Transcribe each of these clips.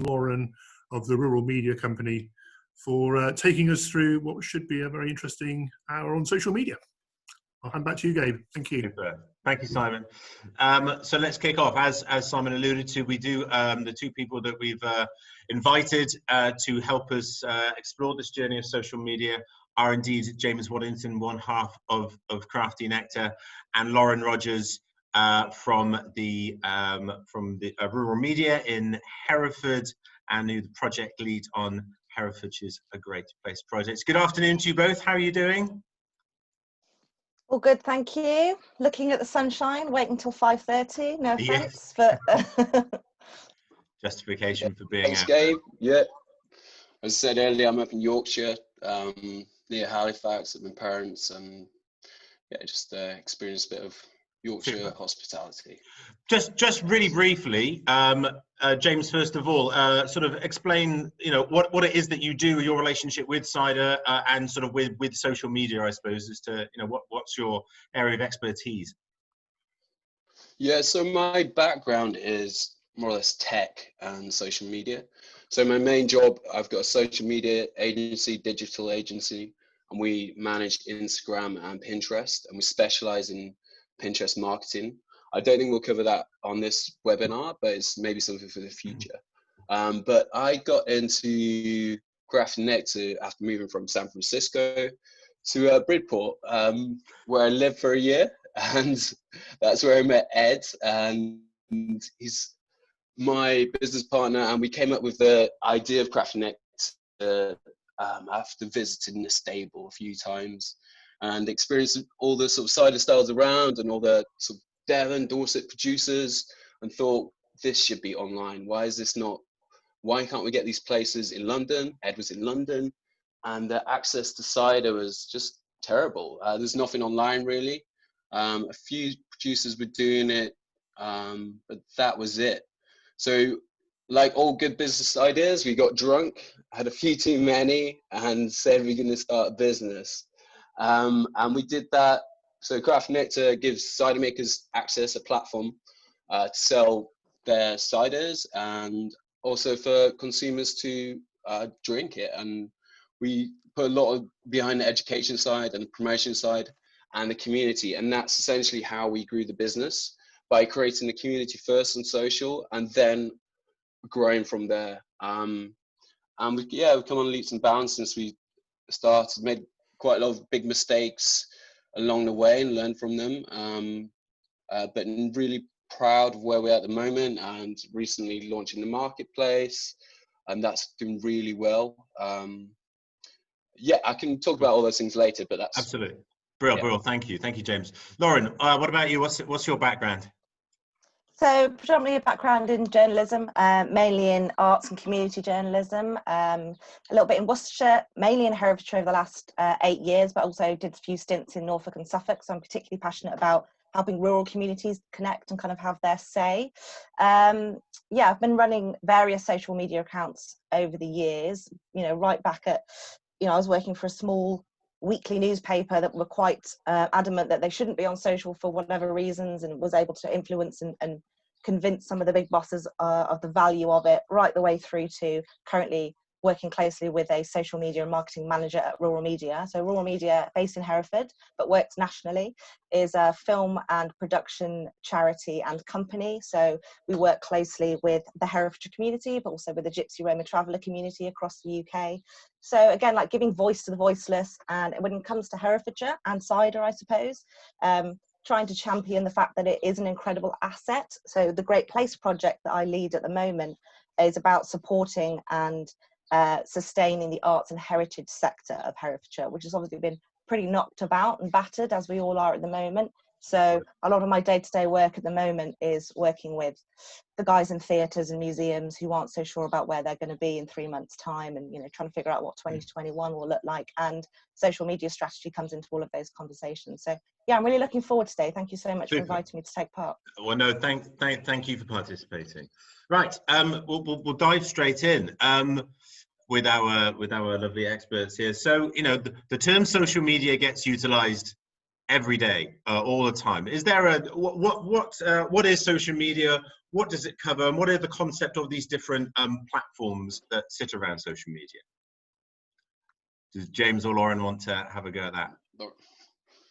Lauren of the Rural Media Company for taking us through what should be a very interesting hour on social media. I'll hand back to you, Gabe. Thank you. Super. Thank you, Simon. So let's kick off. As Simon alluded to, we do the two people that we've invited to help us explore this journey of social media are indeed James Waddington, one half of Crafty Nectar, and Lauren Rogers from the Rural Media in Hereford, and who the project lead on Herefordshire's A Great Place project. Good afternoon to you both. How are you doing? All good, thank you. Looking at the sunshine, waiting until 5:30. No offence, yes. but Justification for being Thanks, out. Gabe. Yeah, as I said earlier, I'm up in Yorkshire, near Halifax with my parents, and yeah, just experienced a bit of Yorkshire hospitality. Just really briefly, James, first of all, sort of explain, what it is that you do, your relationship with cider, and sort of with social media, I suppose, as to, what's your area of expertise? Yeah, so my background is more or less tech and social media. So my main job, I've got a social media agency, digital agency, and we manage Instagram and Pinterest, and we specialize in Pinterest marketing. I don't think we'll cover that on this webinar, but it's maybe something for the future. But I got into Crafty Nectar after moving from San Francisco to Bridport, where I lived for a year, and that's where I met Ed, and he's my business partner, and we came up with the idea of Crafty Nectar after visiting the stable a few times and experienced all the sort of cider styles around and all the sort of Devon, Dorset producers, and thought this should be online. Why can't we get these places in London? Ed was in London, and the access to cider was just terrible. There's nothing online really. A few producers were doing it, but that was it. So like all good business ideas, we got drunk, had a few too many, and said we're going to start a business. And we did that. So Crafty Nectar gives cider makers access, a platform to sell their ciders, and also for consumers to drink it. And we put a lot behind the education side and the promotion side and the community. And that's essentially how we grew the business, by creating the community first on social and then growing from there. And we've come on leaps and bounds since we started, made quite a lot of big mistakes along the way and learned from them. But I'm really proud of where we're at the moment, and recently launching the marketplace, and that's doing really well. Yeah, I can talk about all those things later, but that's absolutely brilliant. Thank you, James. Lauren, what about you? What's your background? So predominantly a background in journalism, mainly in arts and community journalism, a little bit in Worcestershire, mainly in Herefordshire over the last 8 years, but also did a few stints in Norfolk and Suffolk. So I'm particularly passionate about helping rural communities connect and kind of have their say. Yeah, I've been running various social media accounts over the years, right back at, I was working for a small weekly newspaper that were quite adamant that they shouldn't be on social for whatever reasons, and was able to influence and convince some of the big bosses of the value of it, right the way through to currently working closely with a social media and marketing manager at Rural Media. So Rural Media, based in Hereford, but works nationally, is a film and production charity and company. So we work closely with the Herefordshire community, but also with the Gypsy Roma traveller community across the UK. So again, like giving voice to the voiceless. And when it comes to Herefordshire and cider, I suppose, trying to champion the fact that it is an incredible asset. So the Great Place project that I lead at the moment is about supporting and sustaining the arts and heritage sector of Herefordshire, which has obviously been pretty knocked about and battered, as we all are at the moment. So a lot of my day-to-day work at the moment is working with the guys in theatres and museums who aren't so sure about where they're going to be in 3 months' time, and trying to figure out what 2021 will look like. And social media strategy comes into all of those conversations. So yeah, I'm really looking forward today. Thank you so much for inviting me to take part. Well, no, thank you for participating. Right, we'll dive straight in. With our lovely experts here. So the term social media gets utilized every day, all the time. Is there what is social media? what does it cover, and what are the concept of these different platforms that sit around social media? Does James or Lauren want to have a go at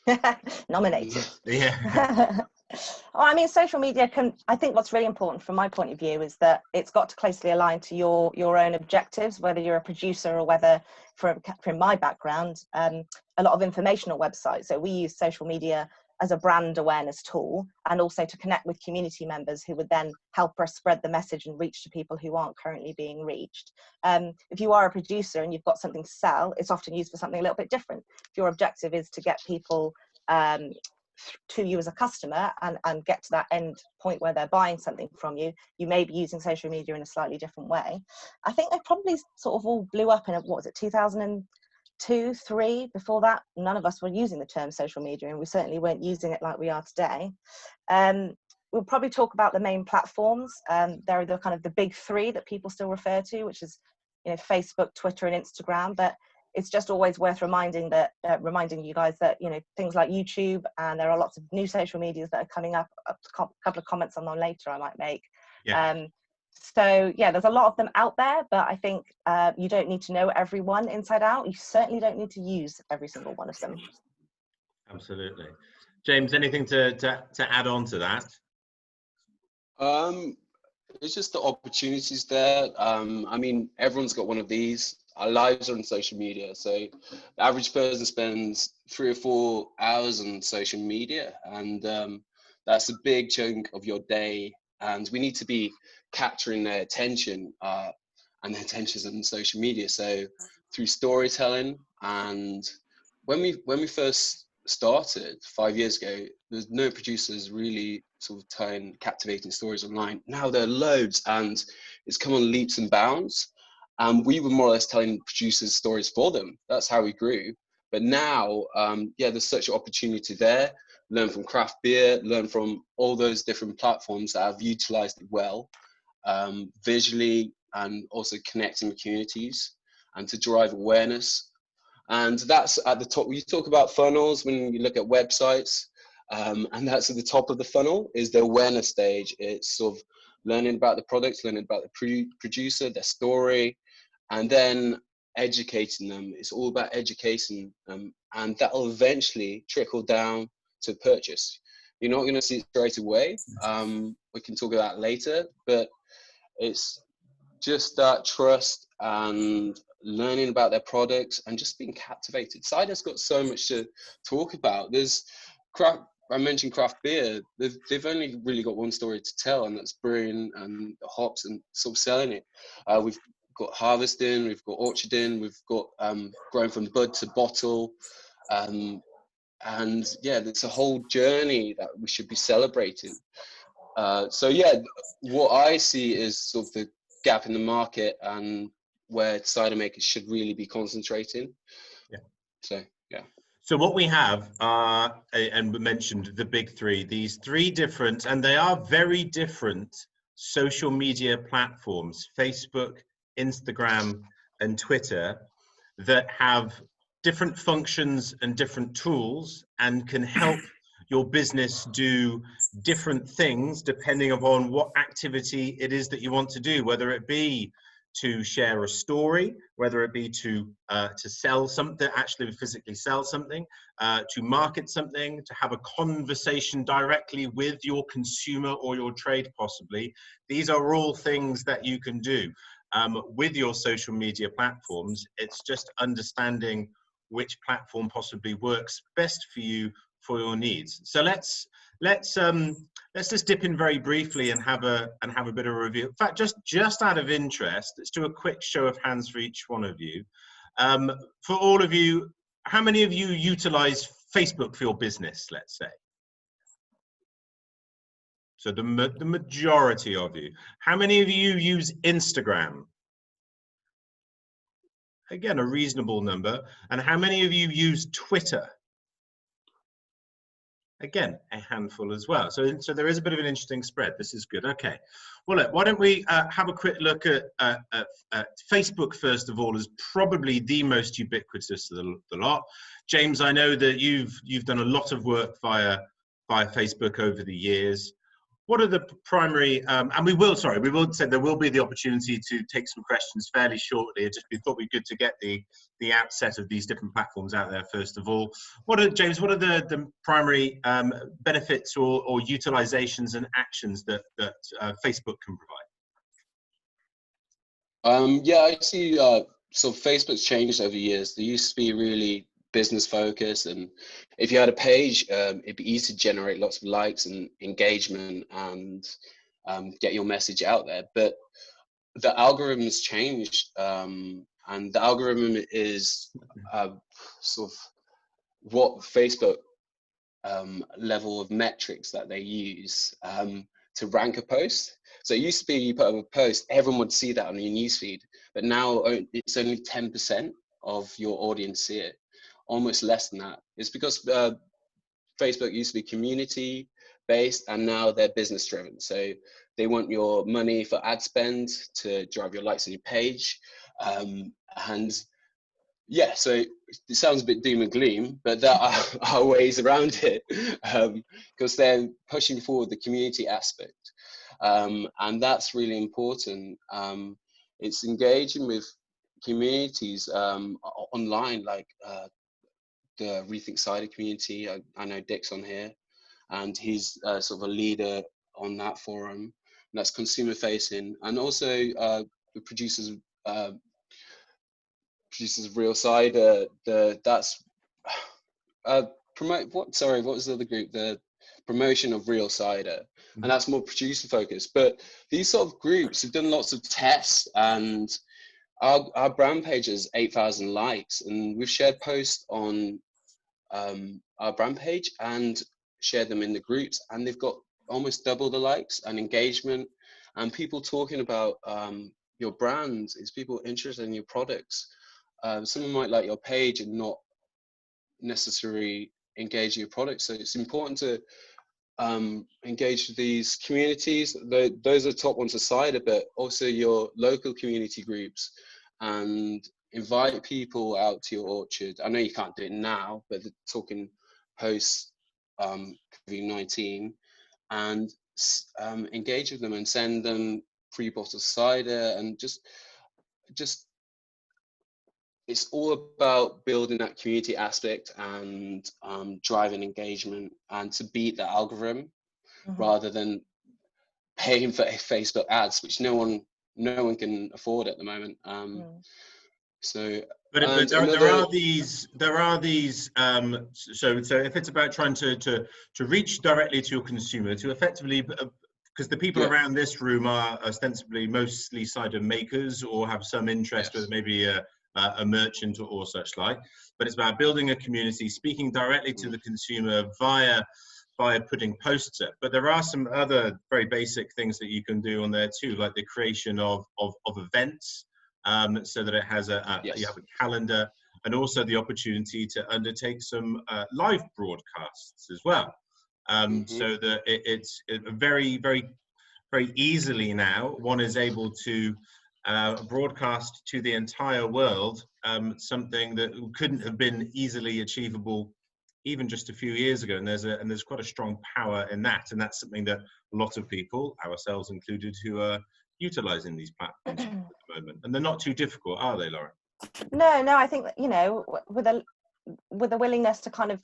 that? Nominated. Yeah. Well, I mean, social media can, I think what's really important from my point of view is that it's got to closely align to your own objectives, whether you're a producer or whether, from my background, a lot of informational websites. So we use social media as a brand awareness tool, and also to connect with community members who would then help us spread the message and reach to people who aren't currently being reached. If you are a producer and you've got something to sell, it's often used for something a little bit different. If your objective is to get people to you as a customer and get to that end point where they're buying something from you, you may be using social media in a slightly different way. I think they probably sort of all blew up in, what was it, 2002, 3? Before that, none of us were using the term social media, and we certainly weren't using it like we are today. We'll probably talk about the main platforms. There are the kind of the big three that people still refer to, which is, you know, Facebook, Twitter, and Instagram. But it's just always worth reminding you guys that, you know, things like YouTube, and there are lots of new social medias that are coming up. A couple of comments on them later I might make. Yeah. So yeah, there's a lot of them out there, but I think you don't need to know everyone inside out. You certainly don't need to use every single one of them. Absolutely. James, anything to add on to that? It's just the opportunities there. I mean, everyone's got one of these. Our lives are on social media, so the average person spends 3 or 4 hours on social media, and that's a big chunk of your day. And we need to be capturing their attention, and their attention's on social media. So through storytelling, and when we first started 5 years ago, there's no producers really sort of telling captivating stories online. Now there are loads, and it's come on leaps and bounds. We were more or less telling producers stories for them. That's how we grew. But now, yeah, there's such an opportunity there. Learn from craft beer, learn from all those different platforms that have utilized it well, visually, and also connecting with communities and to drive awareness. And that's at the top. You talk about funnels when you look at websites, and that's at the top of the funnel is the awareness stage. It's sort of learning about the product, learning about the producer, their story, and then educating them. It's all about educating them, and that'll eventually trickle down to purchase. You're not going to see it straight away. We can talk about that later, but it's just that trust and learning about their products and just being captivated. Cider's got so much to talk about. There's craft. I mentioned craft beer. They've only really got one story to tell, and that's brewing and the hops and sort of selling it. We've got harvesting, we've got orcharding, we've got growing from bud to bottle, and yeah, it's a whole journey that we should be celebrating. So yeah, what I see is sort of the gap in the market and where cider makers should really be concentrating. Yeah. So yeah. So what we have are, and we mentioned the big three, these three different, and they are very different social media platforms, Facebook, Instagram, and Twitter, that have different functions and different tools and can help your business do different things depending upon what activity it is that you want to do, whether it be to share a story, whether it be to sell something, actually physically sell something, to market something, to have a conversation directly with your consumer or your trade possibly. These are all things that you can do with your social media platforms. It's just understanding which platform possibly works best for you for your needs. So let's just dip in very briefly and have a bit of a review. In fact, just out of interest, let's do a quick show of hands for each one of you. For all of you, how many of you utilize Facebook for your business, let's say? So the majority of you. How many of you use Instagram? Again, a reasonable number. And how many of you use Twitter? Again, a handful as well. So there is a bit of an interesting spread. This is good. Okay. Well, look, why don't we have a quick look at Facebook, first of all, is probably the most ubiquitous of the lot. James, I know that you've done a lot of work via Facebook over the years. What are the primary, and we will say there will be the opportunity to take some questions fairly shortly. We thought it'd be good to get the outset of these different platforms out there first of all. James, what are the primary benefits or utilizations and actions that Facebook can provide? Yeah, I see. So Facebook's changed over years. They used to be really business focused, and if you had a page, it'd be easy to generate lots of likes and engagement and get your message out there. But the algorithm's changed, and the algorithm is sort of what Facebook level of metrics that they use to rank a post. So it used to be you put up a post, everyone would see that on your newsfeed, but now it's only 10% of your audience see it, almost less than that. It's because Facebook used to be community based and now they're business driven. So they want your money for ad spend to drive your likes on your page. And yeah, so it sounds a bit doom and gloom, but there are ways around it because they're pushing forward the community aspect. And that's really important. It's engaging with communities online, like the Rethink Cider community. I know Dick's on here, and he's sort of a leader on that forum. And that's consumer facing, and also the producers of Real Cider. That's promote what? Sorry, what was the other group? The promotion of Real Cider, and that's more producer focused. But these sort of groups have done lots of tests, and our brand page has 8,000 likes, and we've shared posts on our brand page and shared them in the groups, and they've got almost double the likes and engagement, and people talking about your brand. Is people interested in your products. Someone might like your page and not necessarily engage in your products. So it's important to engage with these communities. Those are the top ones of cider, but also your local community groups, and invite people out to your orchard. I know you can't do it now, but they're talking post COVID-19, and engage with them and send them free bottles of cider, and just it's all about building that community aspect and driving engagement, and to beat the algorithm rather than paying for Facebook ads, which no one can afford at the moment. So, but there are these. So if it's about trying to reach directly to your consumer, to effectively, because the people around this room are ostensibly mostly cider makers or have some interest with maybe a merchant or such like, but it's about building a community, speaking directly to the consumer via putting posts up. But there are some other very basic things that you can do on there too, like the creation of events, so that it has you have a calendar, and also the opportunity to undertake some live broadcasts as well. So that it's very, very, very easily now one is able to broadcast to the entire world something that couldn't have been easily achievable even just a few years ago, and there's quite a strong power in that, and that's something that a lot of people, ourselves included, who are utilizing these platforms at the moment, and they're not too difficult, are they, Lauren? No, I think that, you know, with a willingness to kind of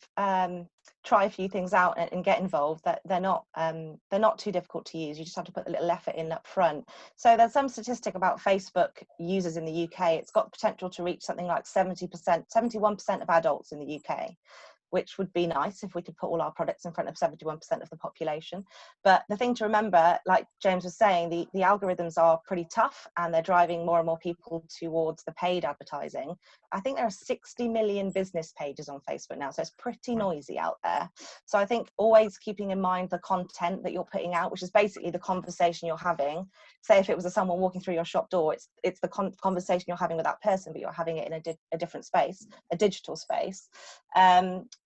try a few things out and get involved, that they're not too difficult to use. You just have to put a little effort in up front. So there's some statistic about Facebook users in the UK. It's got the potential to reach something like 71% of adults in the UK, which would be nice if we could put all our products in front of 71% of the population. But the thing to remember, like James was saying, the algorithms are pretty tough, and they're driving more and more people towards the paid advertising. I think there are 60 million business pages on Facebook now, so it's pretty noisy out there. So I think always keeping in mind the content that you're putting out, which is basically the conversation you're having. Say if it was someone walking through your shop door, it's the conversation you're having with that person, but you're having it in a different space, a digital space.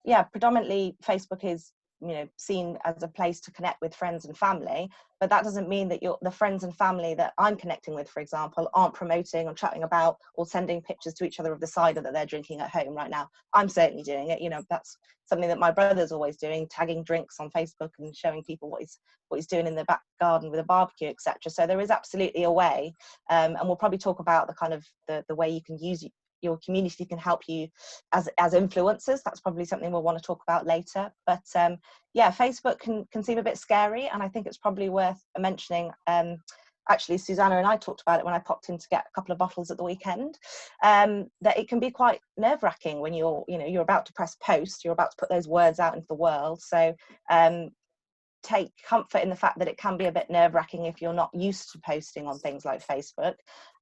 Yeah, predominantly Facebook is seen as a place to connect with friends and family, but that doesn't mean that the friends and family that I'm connecting with, for example, aren't promoting or chatting about or sending pictures to each other of the cider that they're drinking at home right now. I'm certainly doing it. That's something that my brother's always doing, tagging drinks on Facebook and showing people what he's doing in the back garden with a barbecue, etc. So there is absolutely a way, and we'll probably talk about the kind of the way you can use your community can help you as influencers. That's probably something we'll want to talk about later. But yeah, Facebook can seem a bit scary, and I think it's probably worth mentioning. Actually, Susanna and I talked about it when I popped in to get a couple of bottles at the weekend, that it can be quite nerve-wracking when you're about to press post, you're about to put those words out into the world. So take comfort in the fact that it can be a bit nerve-wracking if you're not used to posting on things like Facebook.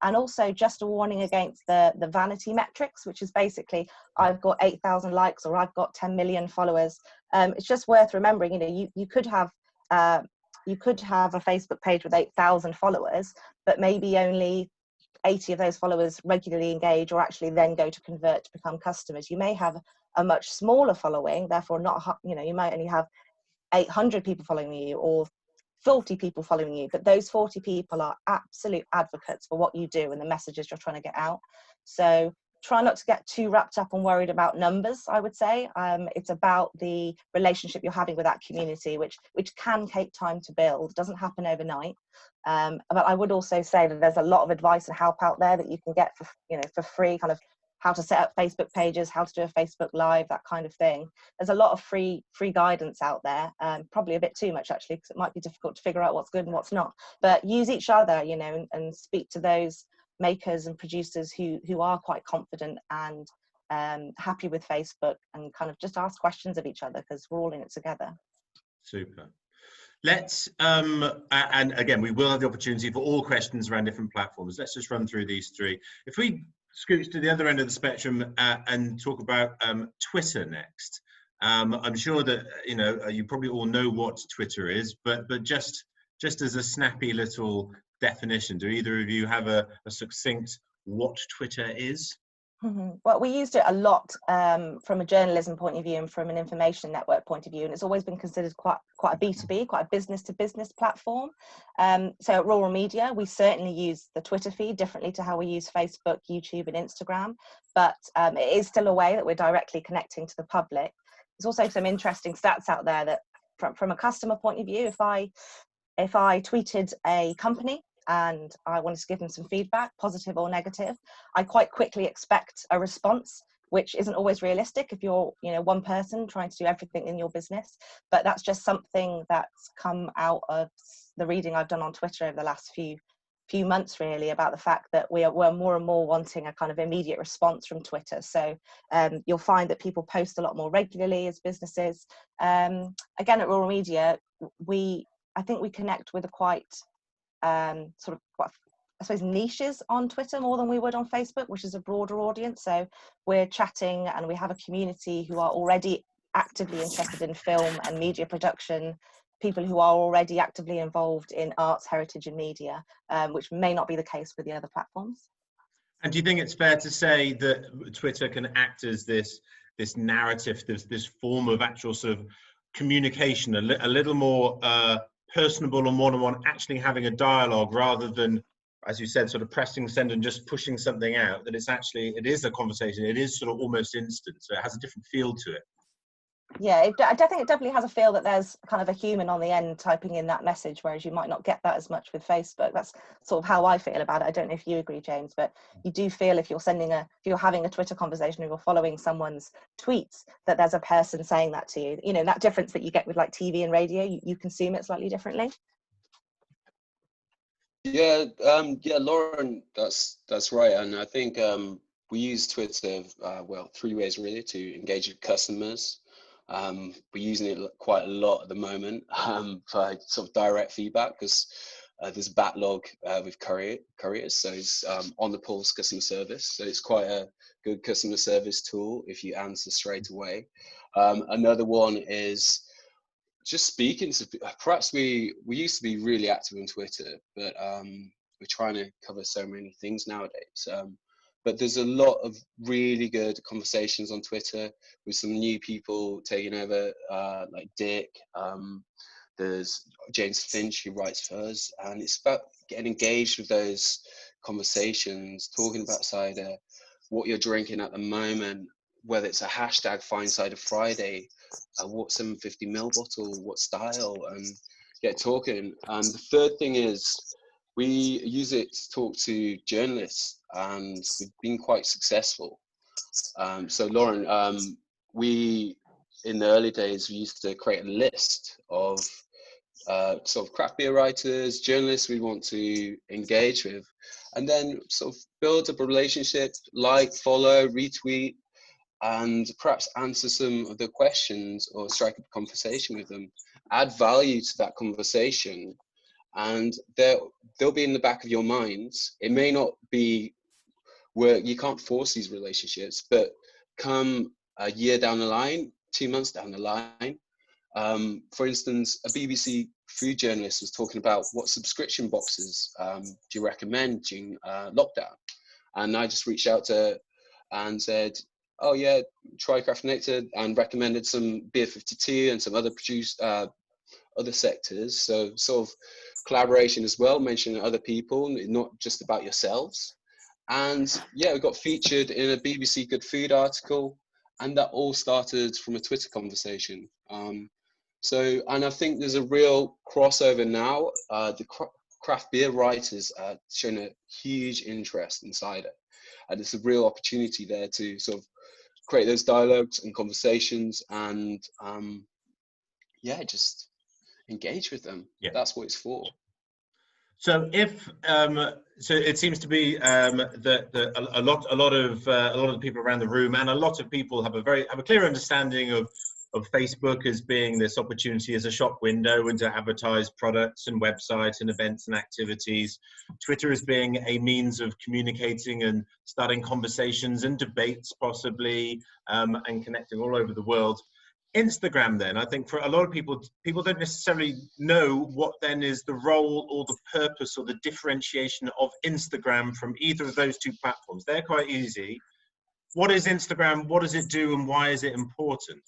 And also just a warning against the vanity metrics, which is basically I've got 8,000 likes or I've got 10 million followers. It's just worth remembering, you could have a Facebook page with 8,000 followers, but maybe only 80 of those followers regularly engage or actually then go to convert to become customers. You may have a much smaller following, therefore you might only have 800 people following you or 40 people following you, but those 40 people are absolute advocates for what you do and the messages you're trying to get out. So try not to get too wrapped up and worried about numbers, I would say. It's about the relationship you're having with that community, which can take time to build. It doesn't happen overnight. But I would also say that there's a lot of advice and help out there that you can get for free, kind of how to set up Facebook pages, how to do a Facebook Live, that kind of thing. There's a lot of free guidance out there, probably a bit too much actually, because it might be difficult to figure out what's good and what's not. But use each other, and speak to those makers and producers who are quite confident and happy with Facebook, and kind of just ask questions of each other because we're all in it together. Super. Let's, and again, we will have the opportunity for all questions around different platforms. Let's just run through these three. If we scooch to the other end of the spectrum and talk about Twitter next. I'm sure that you probably all know what Twitter is, but just as a snappy little definition, do either of you have a succinct what Twitter is? Well, we used it a lot from a journalism point of view and from an information network point of view, and it's always been considered quite a B2B, quite a business-to-business platform. So at Rural Media, we certainly use the Twitter feed differently to how we use Facebook, YouTube, and Instagram, but it is still a way that we're directly connecting to the public. There's also some interesting stats out there that, from a customer point of view, if I tweeted a company and I wanted to give them some feedback, positive or negative, I quite quickly expect a response, which isn't always realistic if you're one person trying to do everything in your business. But that's just something that's come out of the reading I've done on Twitter over the last few months, really, about the fact that we're more and more wanting a kind of immediate response from Twitter. So you'll find that people post a lot more regularly as businesses. Again, at Rural Media, I think we connect with a quite sort of, I suppose, niches on Twitter more than we would on Facebook, which is a broader audience. So we're chatting and we have a community who are already actively interested in film and media production, people who are already actively involved in arts, heritage and media, which may not be the case with the other platforms. And do you think it's fair to say that Twitter can act as this narrative, this form of actual sort of communication, a little more personable and one-on-one, actually having a dialogue rather than, as you said, sort of pressing send and just pushing something out, that it is a conversation, it is sort of almost instant, so it has a different feel to it? Yeah, I think it definitely has a feel that there's kind of a human on the end typing in that message, whereas you might not get that as much with Facebook. That's sort of how I feel about it. I don't know if you agree, James, but you do feel if you're having a Twitter conversation or you're following someone's tweets, that there's a person saying that to you. That difference that you get with like TV and radio, you consume it slightly differently. Yeah, Lauren, that's right, and I think we use Twitter three ways really to engage with customers. We're using it quite a lot at the moment for sort of direct feedback, because there's a backlog with couriers, so it's on the pulse customer service. So it's quite a good customer service tool if you answer straight away. Another one is just speaking to, perhaps we used to be really active on Twitter, but we're trying to cover so many things nowadays. But there's a lot of really good conversations on Twitter with some new people taking over, like Dick. There's James Finch who writes for us, and it's about getting engaged with those conversations, talking about cider, what you're drinking at the moment, whether it's a hashtag Find Cider Friday, what 750ml bottle, what style, and get talking. And the third thing is we use it to talk to journalists, and we've been quite successful. So Lauren, we, in the early days, we used to create a list of sort of craft beer writers, journalists we want to engage with, and then sort of build up a relationship, like, follow, retweet, and perhaps answer some of the questions or strike up a conversation with them, add value to that conversation, and they'll be in the back of your minds. It may not be where you can't force these relationships, but come a year down the line, 2 months down the line, for instance, a BBC food journalist was talking about what subscription boxes do you recommend during lockdown, and I just reached out to her and said, oh yeah, try Craft Nectar, and recommended some Beer 52 and some other other sectors. So sort of collaboration as well, mentioning other people, not just about yourselves. And yeah, we got featured in a BBC Good Food article, and that all started from a Twitter conversation. And I think there's a real crossover now. The craft beer writers are showing a huge interest in cider, and there's a real opportunity there to sort of create those dialogues and conversations, and yeah, just engage with them. Yeah. That's what it's for. So if so, it seems to be that a lot of the people around the room, and a lot of people have a clear understanding of Facebook as being this opportunity as a shop window and to advertise products and websites and events and activities. Twitter as being a means of communicating and starting conversations and debates possibly, and connecting all over the world. Instagram then, I think for a lot of people don't necessarily know what then is the role or the purpose or the differentiation of Instagram from either of those two platforms. They're quite easy. What is Instagram? What does it do? And why is it important?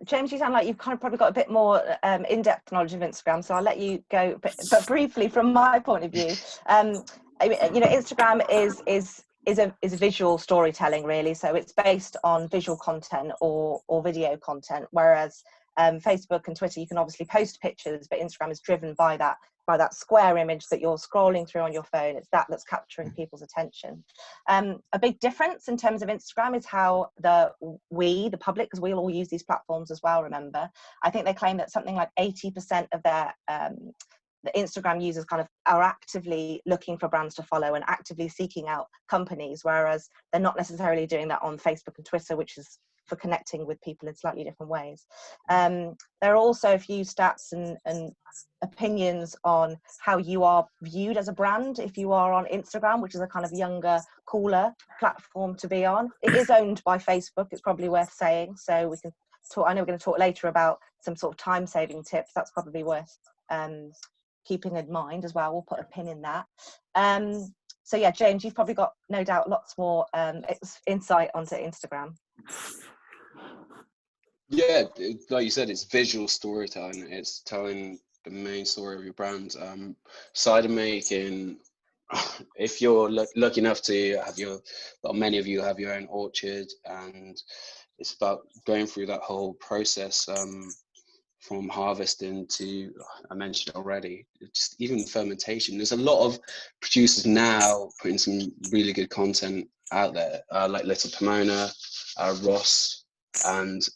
James, you sound like you've kind of probably got a bit more in-depth knowledge of Instagram, so I'll let you go. But briefly, from my point of view, you know, Instagram is a visual storytelling, really. So it's based on visual content or video content, whereas Facebook and Twitter, you can obviously post pictures, but Instagram is driven by that square image that you're scrolling through on your phone. It's that's capturing people's attention. A big difference in terms of Instagram is how the public, because we'll all use these platforms as well, remember, I think they claim that something like 80% of their the Instagram users kind of are actively looking for brands to follow and actively seeking out companies, whereas they're not necessarily doing that on Facebook and Twitter, which is for connecting with people in slightly different ways. There are also a few stats and opinions on how you are viewed as a brand if you are on Instagram, which is a kind of younger, cooler platform to be on. It is owned by Facebook, it's probably worth saying. So we can talk, I know we're going to talk later about some sort of time-saving tips. That's probably worth keeping in mind as well. We'll put a pin in that. So yeah, James, you've probably got, no doubt, lots more insight onto Instagram. Yeah, like you said, it's visual storytelling. It's telling the main story of your brand. Cider making, if you're lucky enough to have many of you have your own orchard, and it's about going through that whole process from harvesting to, I mentioned already, just even fermentation. There's a lot of producers now putting some really good content out there, like Little Pomona, Ross, and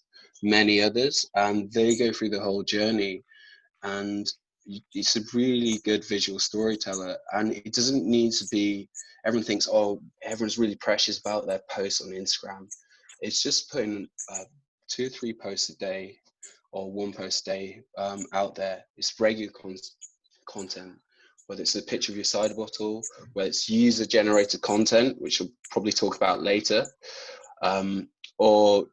many others, and they go through the whole journey, and it's a really good visual storyteller. And it doesn't need to be, everyone thinks, oh, everyone's really precious about their posts on Instagram. It's just putting 2 or 3 posts a day or 1 post a day out there. It's regular content, whether it's a picture of your cider bottle, whether it's user generated content, which we'll probably talk about later, or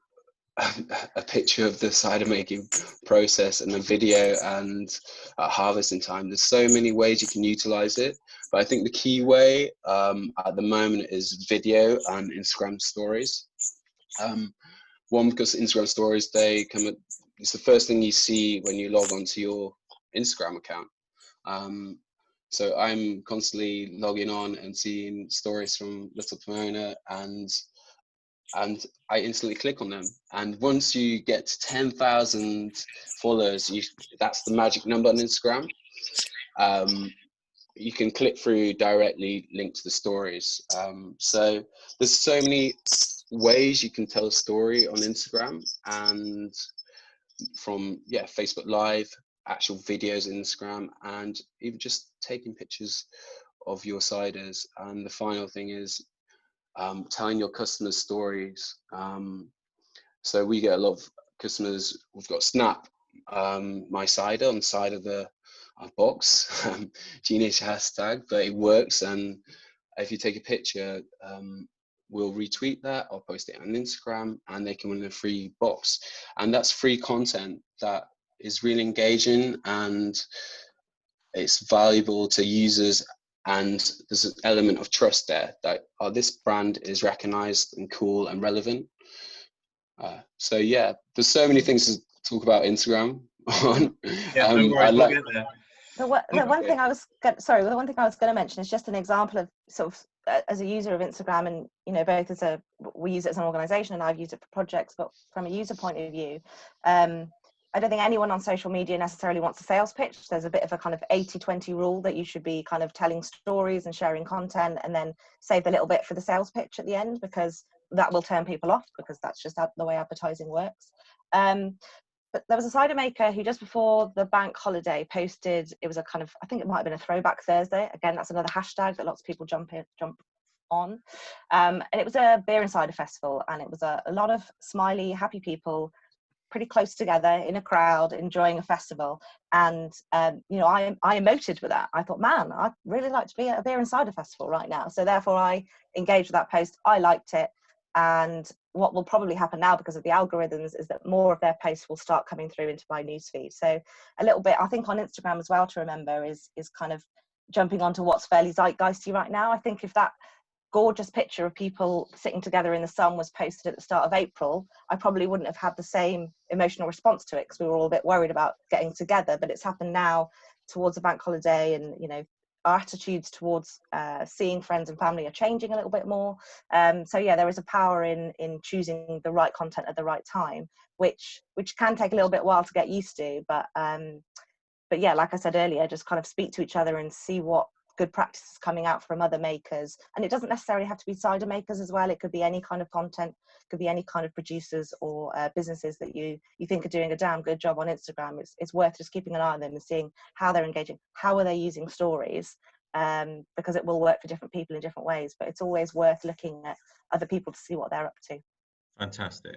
a picture of the cider making process and a video and at harvesting time. There's so many ways you can utilize it, but I think the key way at the moment is video and Instagram stories. One, because Instagram stories, it's the first thing you see when you log onto your Instagram account. So I'm constantly logging on and seeing stories from Little Pomona, and I instantly click on them. And once you get to 10,000 followers, that's the magic number on Instagram. You can click through directly, link to the stories. So there's so many ways you can tell a story on Instagram, and from Facebook Live, actual videos on Instagram, and even just taking pictures of your ciders. And the final thing is telling your customers stories. So we get a lot of customers. We've got Snap my cider on the side of the box, Genius hashtag, but it works. And if you take a picture, we'll retweet that or post it on Instagram, and they can win a free box. And that's free content that is really engaging, and it's valuable to users. And there's an element of trust there that this brand is recognized and cool and relevant. So yeah, there's so many things to talk about Instagram on. Yeah, no worries, we'll get there. The one thing I was going to mention is just an example of sort of as a user of Instagram, and both we use it as an organization, and I've used it for projects, but from a user point of view, I don't think anyone on social media necessarily wants a sales pitch. There's a bit of a kind of 80-20 rule that you should be kind of telling stories and sharing content, and then save the little bit for the sales pitch at the end, because that will turn people off, because that's just the way advertising works. But there was a cider maker who just before the bank holiday posted, it was a kind of, I think it might have been a throwback Thursday. Again, that's another hashtag that lots of people jump on. And it was a beer and cider festival, and it was a lot of smiley, happy people pretty close together in a crowd enjoying a festival. And I emoted with that. I thought, man, I'd really like to be at a beer and cider festival right now. So therefore I engaged with that post. I liked it. And what will probably happen now, because of the algorithms, is that more of their posts will start coming through into my newsfeed. So a little bit, I think, on Instagram as well to remember is kind of jumping onto what's fairly zeitgeisty right now. I think if that gorgeous picture of people sitting together in the sun was posted at the start of April, I probably wouldn't have had the same emotional response to it, because we were all a bit worried about getting together. But it's happened now towards a bank holiday, and our attitudes towards seeing friends and family are changing a little bit more. So yeah, there is a power in choosing the right content at the right time, which can take a little bit while to get used to. But yeah, like I said earlier, just kind of speak to each other and see what good practices coming out from other makers. And it doesn't necessarily have to be cider makers as well. It could be any kind of content, could be any kind of producers or businesses that you think are doing a damn good job on Instagram. It's worth just keeping an eye on them and seeing how they're engaging, how are they using stories, because it will work for different people in different ways. But it's always worth looking at other people to see what they're up to. Fantastic.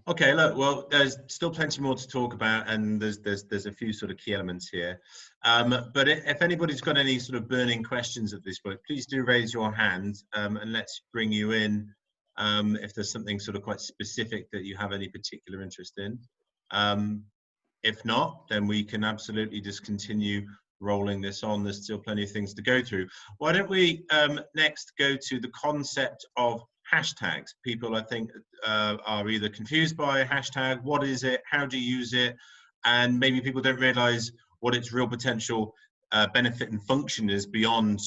Okay, look, well, there's still plenty more to talk about, and there's a few sort of key elements here. But if anybody's got any sort of burning questions at this point, please do raise your hand, and let's bring you in if there's something sort of quite specific that you have any particular interest in. If not, then we can absolutely just continue rolling this on. There's still plenty of things to go through. Why don't we next go to the concept of hashtags? People, I think, are either confused by a hashtag. What is it? How do you use it? And maybe people don't realize what its real potential benefit and function is beyond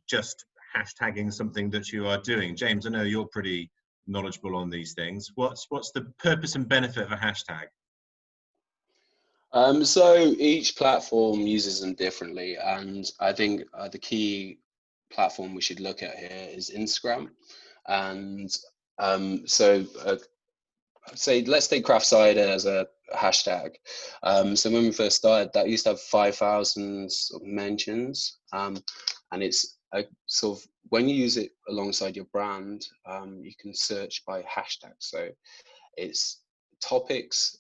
just hashtagging something that you are doing. James, I know you're pretty knowledgeable on these things. What's the purpose and benefit of a hashtag? So each platform uses them differently, and I think the key platform we should look at here is Instagram. And let's take craft cider as a hashtag. So when we first started, that used to have 5,000 sort of mentions, and it's a sort of, when you use it alongside your brand, you can search by hashtag. So it's topics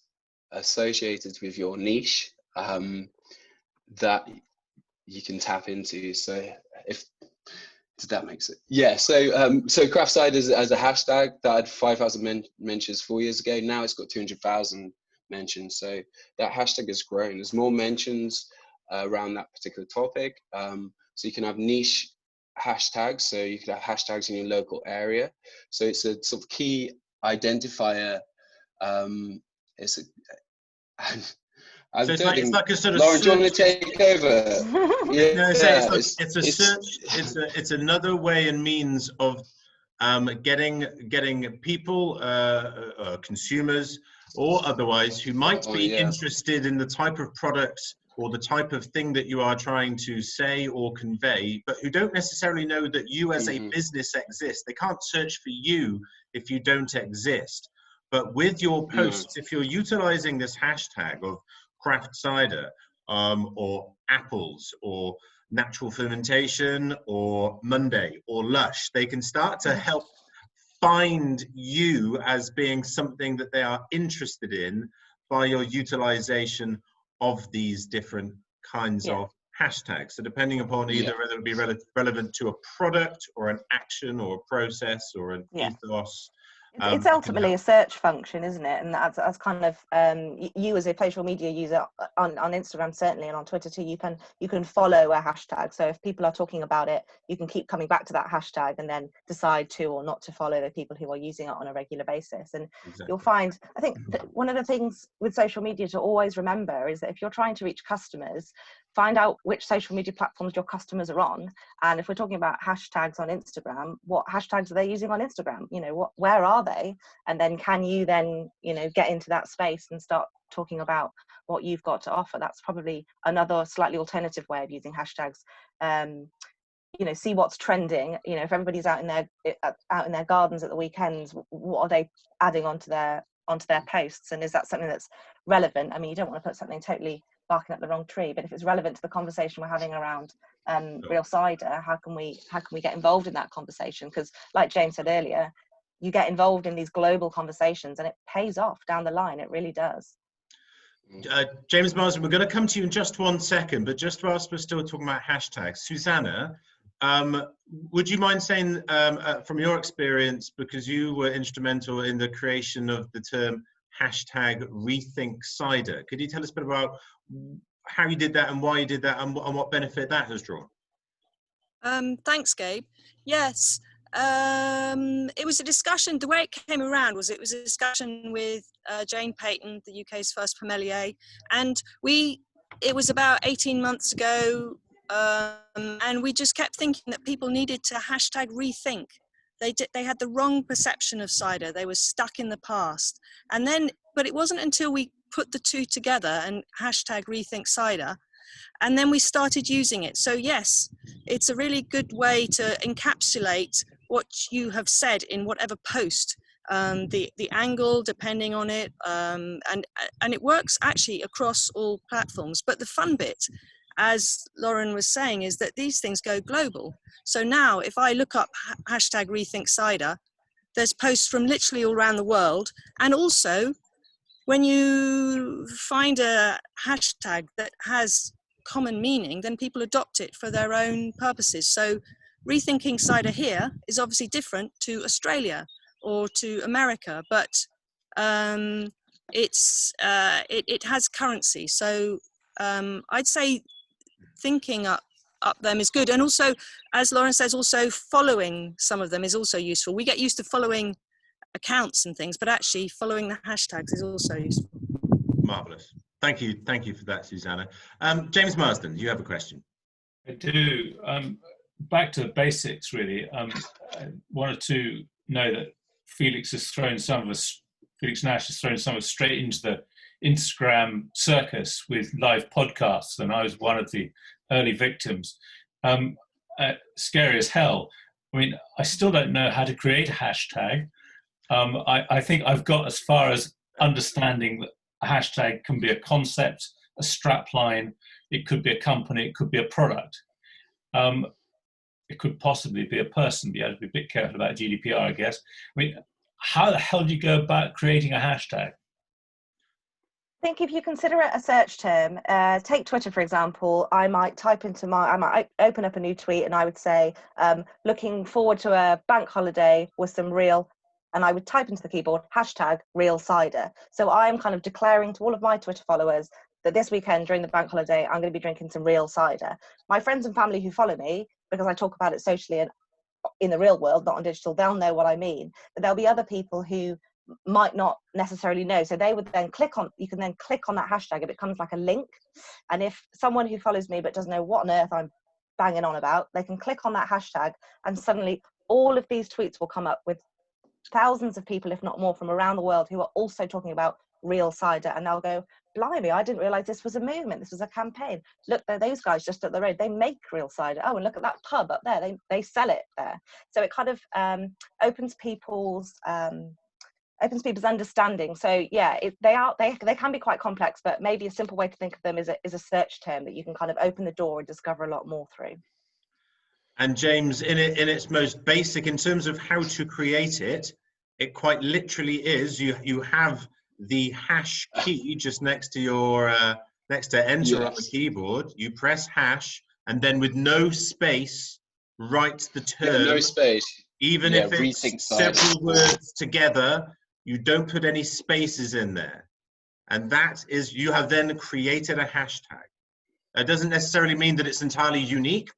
associated with your niche that you can tap into. So if Did that make sense? Yeah. So craft cider as a hashtag that had 5,000 mentions 4 years ago. Now it's got 200,000 mentions. So that hashtag has grown. There's more mentions around that particular topic. So you can have niche hashtags. So you could have hashtags in your local area. So it's a sort of key identifier. It's a, So it's like a sort of Lauren, do you want to search. take over? No, it's a search. It's another way and means of getting people, consumers or otherwise, who might be interested in the type of product or the type of thing that you are trying to say or convey, but who don't necessarily know that you as a business exist. They can't search for you if you don't exist. But with your posts, if you're utilizing this hashtag of craft cider, or apples, or natural fermentation, or Monday, or Lush, they can start to help find you as being something that they are interested in by your utilization of these different kinds of hashtags. So depending upon either whether it be relevant to a product or an action or a process or an ethos. It's ultimately a search function, isn't it? And that's kind of you as a social media user on Instagram, certainly, and on Twitter too, you can follow a hashtag. So if people are talking about it, you can keep coming back to that hashtag and then decide to or not to follow the people who are using it on a regular basis. And you'll find, I think one of the things with social media to always remember is that if you're trying to reach customers, find out which social media platforms your customers are on. And if we're talking about hashtags on Instagram, what hashtags are they using on Instagram? You know, where are they? And then can you then, you know, get into that space and start talking about what you've got to offer? That's probably another slightly alternative way of using hashtags. You know, see what's trending. You know, if everybody's out in their gardens at the weekends, what are they adding onto their posts? And is that something that's relevant? I mean, you don't want to put something totally barking up the wrong tree, but if it's relevant to the conversation we're having around real cider, how can we get involved in that conversation? Because like James said earlier, you get involved in these global conversations and it pays off down the line. It really does. James Marsden, we're going to come to you in just 1 second, but just whilst we're still talking about hashtags, Susanna, would you mind saying from your experience, because you were instrumental in the creation of the term hashtag rethink cider, could you tell us a bit about how you did that and why you did that and what benefit that has drawn? Thanks, Gabe. Yes, it was a discussion. The way it came around was it was a discussion with Jane Payton, the UK's first sommelier, and it was about 18 months ago, and we just kept thinking that people needed to hashtag rethink. They had the wrong perception of cider. They were stuck in the past. And then, but it wasn't until we put the two together and hashtag rethink cider, and then we started using it. So yes, it's a really good way to encapsulate what you have said in whatever post, the angle depending on it, and it works actually across all platforms. But the fun bit, as Lauren was saying, is that these things go global. So now if I look up hashtag rethink cider, there's posts from literally all around the world. And also when you find a hashtag that has common meaning, then people adopt it for their own purposes. So rethinking cider here is obviously different to Australia or to America, but it has currency. So I'd say thinking up them is good. And also, as Lauren says, also following some of them is also useful. We get used to following accounts and things, but actually following the hashtags is also useful. Marvellous. Thank you for that, Susanna. James Marsden, you have a question. I do. Back to the basics, really. I wanted to know that Felix Nash has thrown some of us straight into the Instagram circus with live podcasts, and I was one of the early victims. Scary as hell. I mean, I still don't know how to create a hashtag. I think I've got as far as understanding that a hashtag can be a concept, a strapline, it could be a company, it could be a product. It could possibly be a person. You have to be a bit careful about GDPR, I guess. I mean, how the hell do you go about creating a hashtag? I think if you consider it a search term, take Twitter for example. I might open up a new tweet and I would say, looking forward to a bank holiday with some real, and I would type into the keyboard hashtag real cider. So I'm kind of declaring to all of my Twitter followers that this weekend during the bank holiday, I'm going to be drinking some real cider. My friends and family who follow me, because I talk about it socially and in the real world, not on digital, they'll know what I mean. But there'll be other people who might not necessarily know, so they would then you can then click on that hashtag. It becomes like a link, and if someone who follows me but doesn't know what on earth I'm banging on about, they can click on that hashtag and suddenly all of these tweets will come up with thousands of people, if not more, from around the world who are also talking about real cider, and they'll go, blimey, I didn't realize this was a movement, this was a campaign. Look, they're those guys just up the road, they make real cider. Oh, and look at that pub up there, they sell it there. So it kind of opens people's understanding. So yeah, they can be quite complex, but maybe a simple way to think of them is a search term that you can kind of open the door and discover a lot more through. And James, in its most basic, in terms of how to create it, it quite literally is, you have the hash key just next to your next to enter on the keyboard. You press hash, and then with no space, write the term. No space. Even if it's several words together, you don't put any spaces in there. And that is, you have then created a hashtag. It doesn't necessarily mean that it's entirely unique.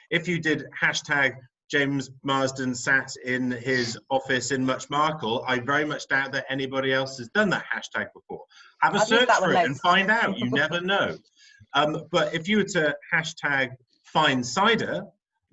If you did hashtag James Marsden sat in his office in Muchmarcle, I very much doubt that anybody else has done that hashtag before. Have a search for it and find out. You never know. But if you were to hashtag find cider,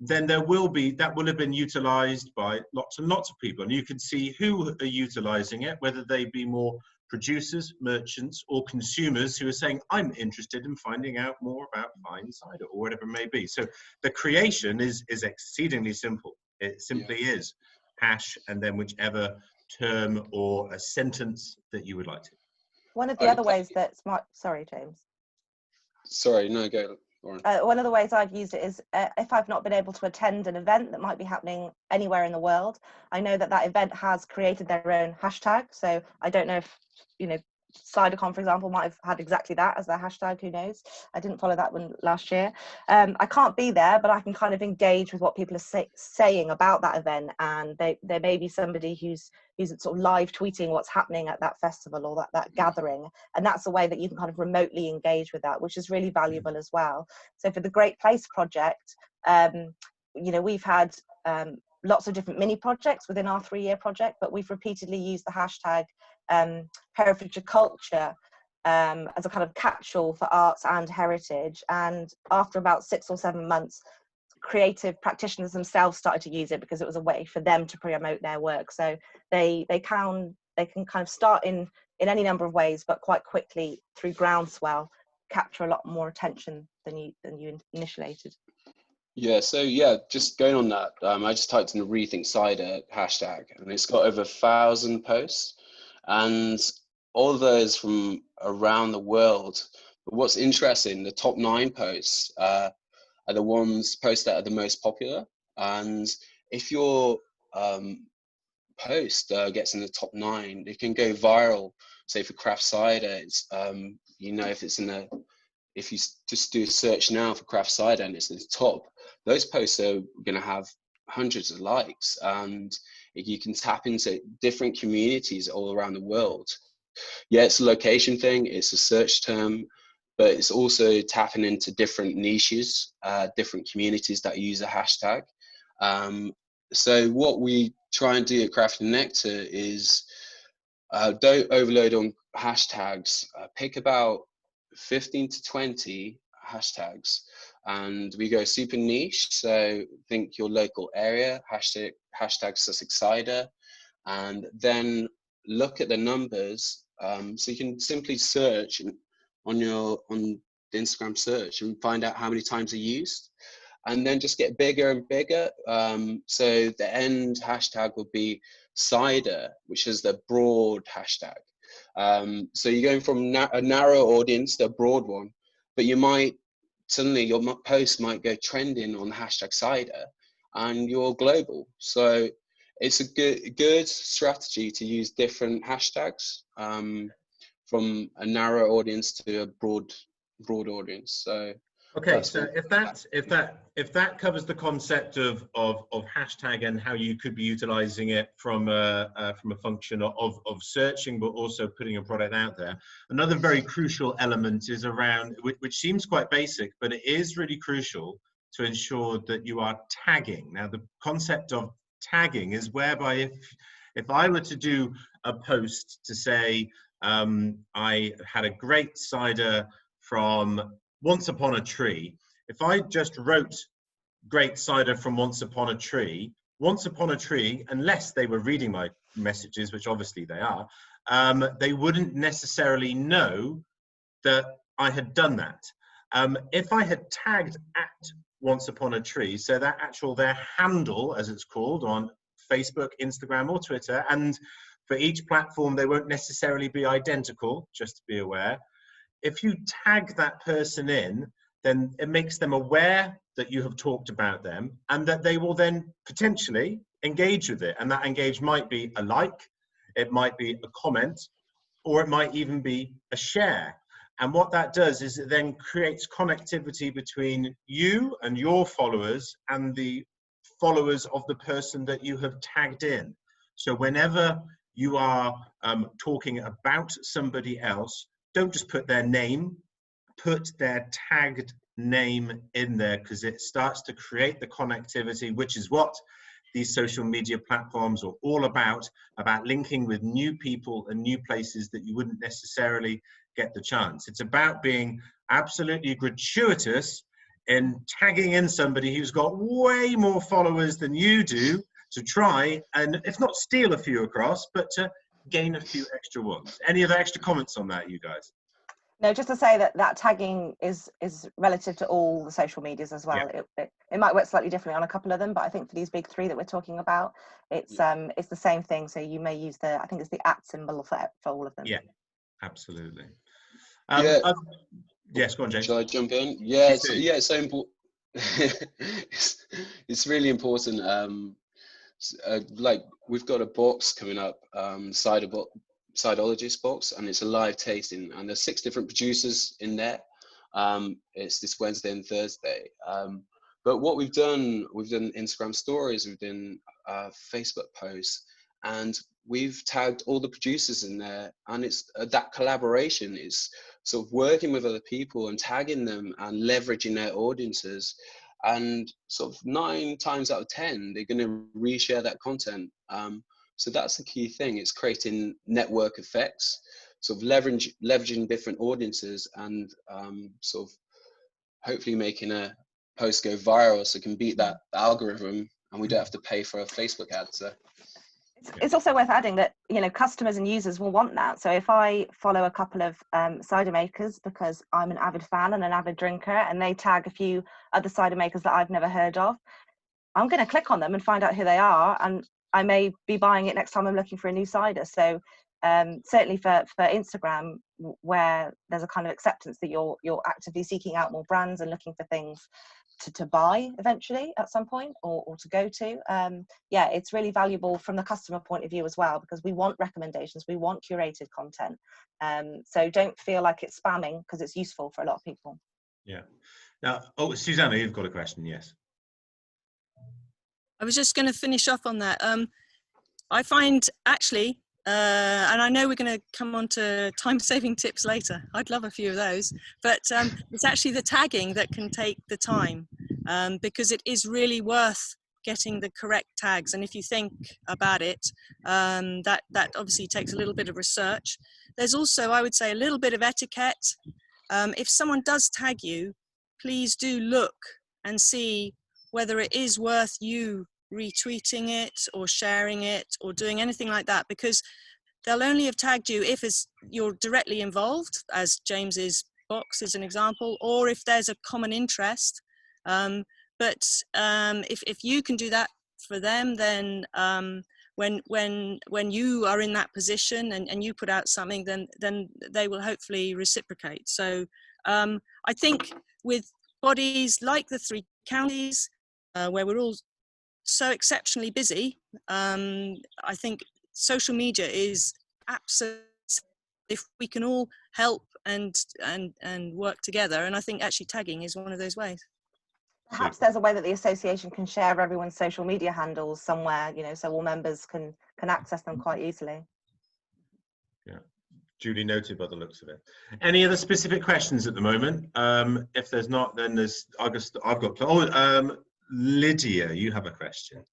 then that will have been utilized by lots and lots of people. And you can see who are utilizing it, whether they be more producers, merchants, or consumers who are saying, I'm interested in finding out more about fine cider, or whatever it may be. So the creation is exceedingly simple. It simply is hash and then whichever term or a sentence that you would like to. One of the other ways that sorry, James. Sorry, no, go. One of the ways I've used it is if I've not been able to attend an event that might be happening anywhere in the world, I know that event has created their own hashtag. So I don't know if, CiderCon, for example, might have had exactly that as their hashtag, who knows? I didn't follow that one last year. I can't be there, but I can kind of engage with what people are saying about that event. And there may be somebody who's sort of live tweeting what's happening at that festival or that gathering. And that's a way that you can kind of remotely engage with that, which is really valuable as well. So for the Great Place project, we've had lots of different mini projects within our 3-year project, but we've repeatedly used the hashtag heritage of culture as a kind of catch-all for arts and heritage. And after about 6 or 7 months, creative practitioners themselves started to use it because it was a way for them to promote their work. So they can kind of start in any number of ways, but quite quickly through groundswell capture a lot more attention than you initiated. Yeah, so yeah, just going on that, I just typed in the Rethink Cider hashtag, and it's got over 1,000 posts, and all of those from around the world. But what's interesting, the top 9 posts are the ones posts that are the most popular, and if your post gets in the top 9, it can go viral. Say for craft cider, it's if you just do a search now for craft cider and it's at the top, those posts are going to have hundreds of likes, and you can tap into different communities all around the world. Yeah, it's a location thing, it's a search term, but it's also tapping into different niches, different communities that use a hashtag. So what we try and do at Craft and Nectar is don't overload on hashtags. Pick about 15 to 20 hashtags, and we go super niche. So think your local area, hashtag Sussex Cider, and then look at the numbers. So you can simply search on the Instagram search and find out how many times are used, and then just get bigger and bigger. So the end hashtag will be cider, which is the broad hashtag. So you're going from a narrow audience to a broad one, but you might suddenly your post might go trending on the hashtag cider, and you're global. So it's a good strategy to use different hashtags from a narrow audience to a broad audience. So okay, so if that covers the concept of hashtag and how you could be utilizing it from a function of searching, but also putting a product out there. Another very crucial element is around, which seems quite basic, but it is really crucial to ensure that you are tagging. Now, the concept of tagging is whereby if I were to do a post to say, I had a great cider from Once Upon a Tree, if I just wrote great cider from Once Upon a Tree, unless they were reading my messages, which obviously they are, they wouldn't necessarily know that I had done that. If I had tagged at Once Upon a Tree, so that their handle, as it's called, on Facebook, Instagram, or Twitter, and for each platform, they won't necessarily be identical, just to be aware. If you tag that person in, then it makes them aware that you have talked about them and that they will then potentially engage with it. And that engage might be a like, it might be a comment, or it might even be a share. And what that does is it then creates connectivity between you and your followers and the followers of the person that you have tagged in. So whenever you are talking about somebody else, don't just put their name, put their tagged name in there, because it starts to create the connectivity, which is what these social media platforms are all about linking with new people and new places that you wouldn't necessarily get the chance. It's about being absolutely gratuitous in tagging in somebody who's got way more followers than you do to try and, if not steal a few across, but to gain a few extra ones. Any other extra comments on that, you guys? No, just to say that tagging is relative to all the social medias as well. Yeah. It might work slightly differently on a couple of them, but I think for these big three that we're talking about, it's the same thing. So you may use I think it's the @ symbol for all of them. Yeah, absolutely. Yes, go on, James. Shall I jump in? Yeah, it's so important. it's really important. Like we've got a box coming up, Ciderologist box, and it's a live tasting, and there's 6 different producers in there. It's this Wednesday and Thursday. But what we've done Instagram stories, we've done Facebook posts, and we've tagged all the producers in there, and it's that collaboration is sort of working with other people and tagging them and leveraging their audiences, and sort of 9 times out of 10 they're going to reshare that content. So that's the key thing. It's creating network effects, sort of leveraging different audiences, and sort of hopefully making a post go viral so it can beat that algorithm and we don't have to pay for a Facebook ad. So it's also worth adding that, you know, customers and users will want that. So if I follow a couple of cider makers because I'm an avid fan and an avid drinker, and they tag a few other cider makers that I've never heard of, I'm going to click on them and find out who they are, and I may be buying it next time I'm looking for a new cider. So certainly for Instagram, where there's a kind of acceptance that you're actively seeking out more brands and looking for things to buy eventually at some point, or to go to, yeah, it's really valuable from the customer point of view as well, because we want recommendations, we want curated content. So don't feel like it's spamming, because it's useful for a lot of people. Yeah. Now, Susanna, you've got a question. Yes. I was just going to finish off on that. I find actually, and I know we're going to come on to time-saving tips later. I'd love a few of those, but it's actually the tagging that can take the time, because it is really worth getting the correct tags. And if you think about it, that obviously takes a little bit of research. There's also, I would say, a little bit of etiquette. If someone does tag you, please do look and see whether it is worth you retweeting it or sharing it or doing anything like that, because they'll only have tagged you if you're directly involved, as James's box is an example, or if there's a common interest. But if you can do that for them, then when you are in that position and you put out something, then they will hopefully reciprocate. So I think with bodies like the 3 counties, where we're all so exceptionally busy, I think social media is absolutely if we can all help and work together. And I think actually tagging is one of those ways. Perhaps there's a way that the association can share everyone's social media handles somewhere, you know, so all members can access them quite easily. Yeah, duly noted by the looks of it. Any other specific questions at the moment? If there's not, then there's I've got Lydia, you have a question.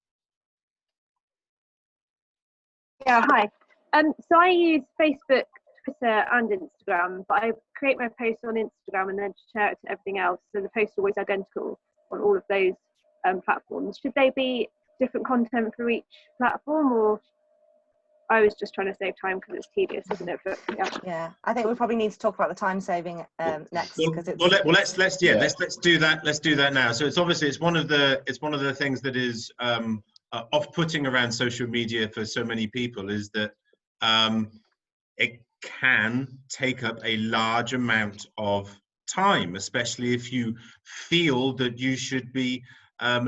Yeah, hi. So I use Facebook, Twitter, and Instagram, but I create my posts on Instagram and then share it to everything else. So the posts are always identical on all of those platforms. Should they be different content for each platform, or I was just trying to save time because it's tedious, isn't it? But yeah, I think we probably need to talk about the time saving next, because it's let's do that. Let's do that now. So it's obviously it's one of the things that is off-putting around social media for so many people, is that it can take up a large amount of time, especially if you feel that you should be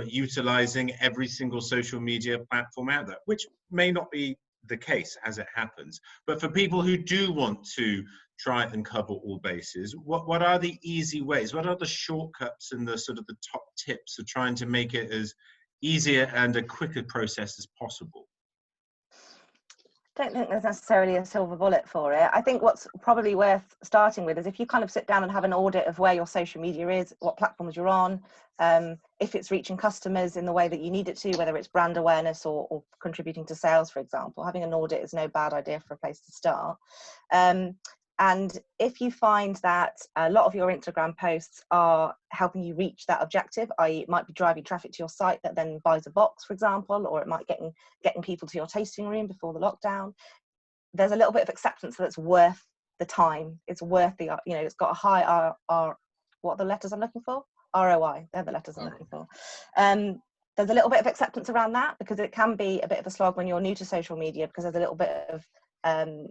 utilizing every single social media platform out there, which may not be the case as it happens. But for people who do want to try and cover all bases, what are the easy ways? What are the shortcuts and the sort of the top tips of trying to make it as easier and a quicker process as possible? I don't think there's necessarily a silver bullet for it. I think what's probably worth starting with is if you kind of sit down and have an audit of where your social media is, what platforms you're on, if it's reaching customers in the way that you need it to, whether it's brand awareness or contributing to sales, for example. Having an audit is no bad idea for a place to start. And if you find that a lot of your Instagram posts are helping you reach that objective, i.e. it might be driving traffic to your site that then buys a box, for example, or it might getting people to your tasting room before the lockdown, there's a little bit of acceptance that's worth the time. It's worth the, you know, it's got a high what are the letters I'm looking for? ROI, they're the letters I'm looking for. There's a little bit of acceptance around that, because it can be a bit of a slog when you're new to social media, because there's a little bit of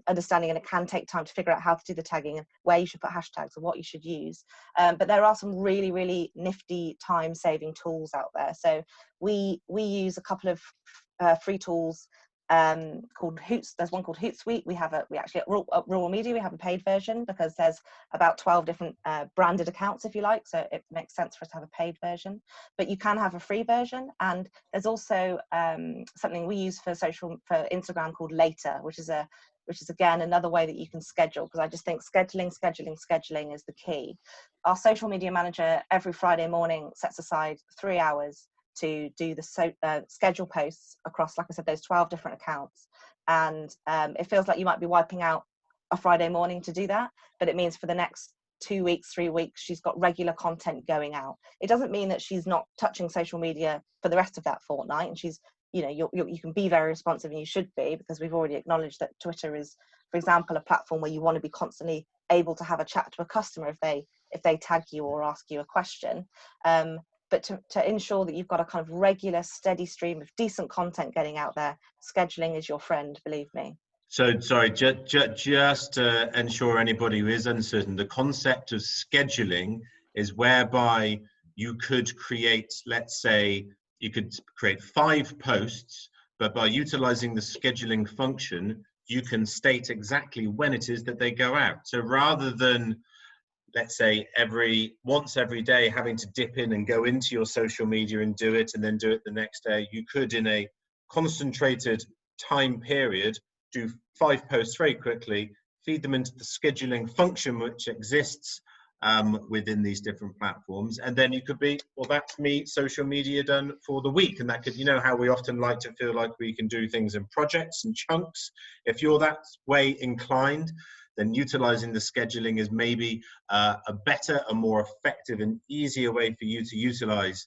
understanding, and it can take time to figure out how to do the tagging and where you should put hashtags and what you should use. But there are some really, really nifty time-saving tools out there. So we use a couple of free tools called Hoots. There's one called Hootsuite. We actually at Rural Media we have a paid version, because there's about 12 different branded accounts, if you like, so it makes sense for us to have a paid version. But you can have a free version, and there's also something we use for Instagram called Later, which is again another way that you can schedule, because I just think scheduling is the key. Our social media manager every Friday morning sets aside 3 hours to do the schedule posts across, like I said, those 12 different accounts. And it feels like you might be wiping out a Friday morning to do that, but it means for the next 2 weeks, 3 weeks, she's got regular content going out. It doesn't mean that she's not touching social media for the rest of that fortnight, and she's, you know, you can be very responsive, and you should be, because we've already acknowledged that Twitter is, for example, a platform where you want to be constantly able to have a chat to a customer if they tag you or ask you a question. But to ensure that you've got a kind of regular, steady stream of decent content getting out there, scheduling is your friend, believe me. So, sorry, just to ensure anybody who is uncertain, the concept of scheduling is whereby you could create, let's say, you could create 5 posts, but by utilizing the scheduling function, you can state exactly when it is that they go out. So rather than, let's say, once every day having to dip in and go into your social media and do it and then do it the next day, you could, in a concentrated time period, do 5 posts very quickly, feed them into the scheduling function which exists within these different platforms, and then you could be, well, that's me social media done for the week. And that could, you know how we often like to feel like we can do things in projects and chunks. If you're that way inclined, then utilizing the scheduling is maybe a better, a more effective and easier way for you to utilize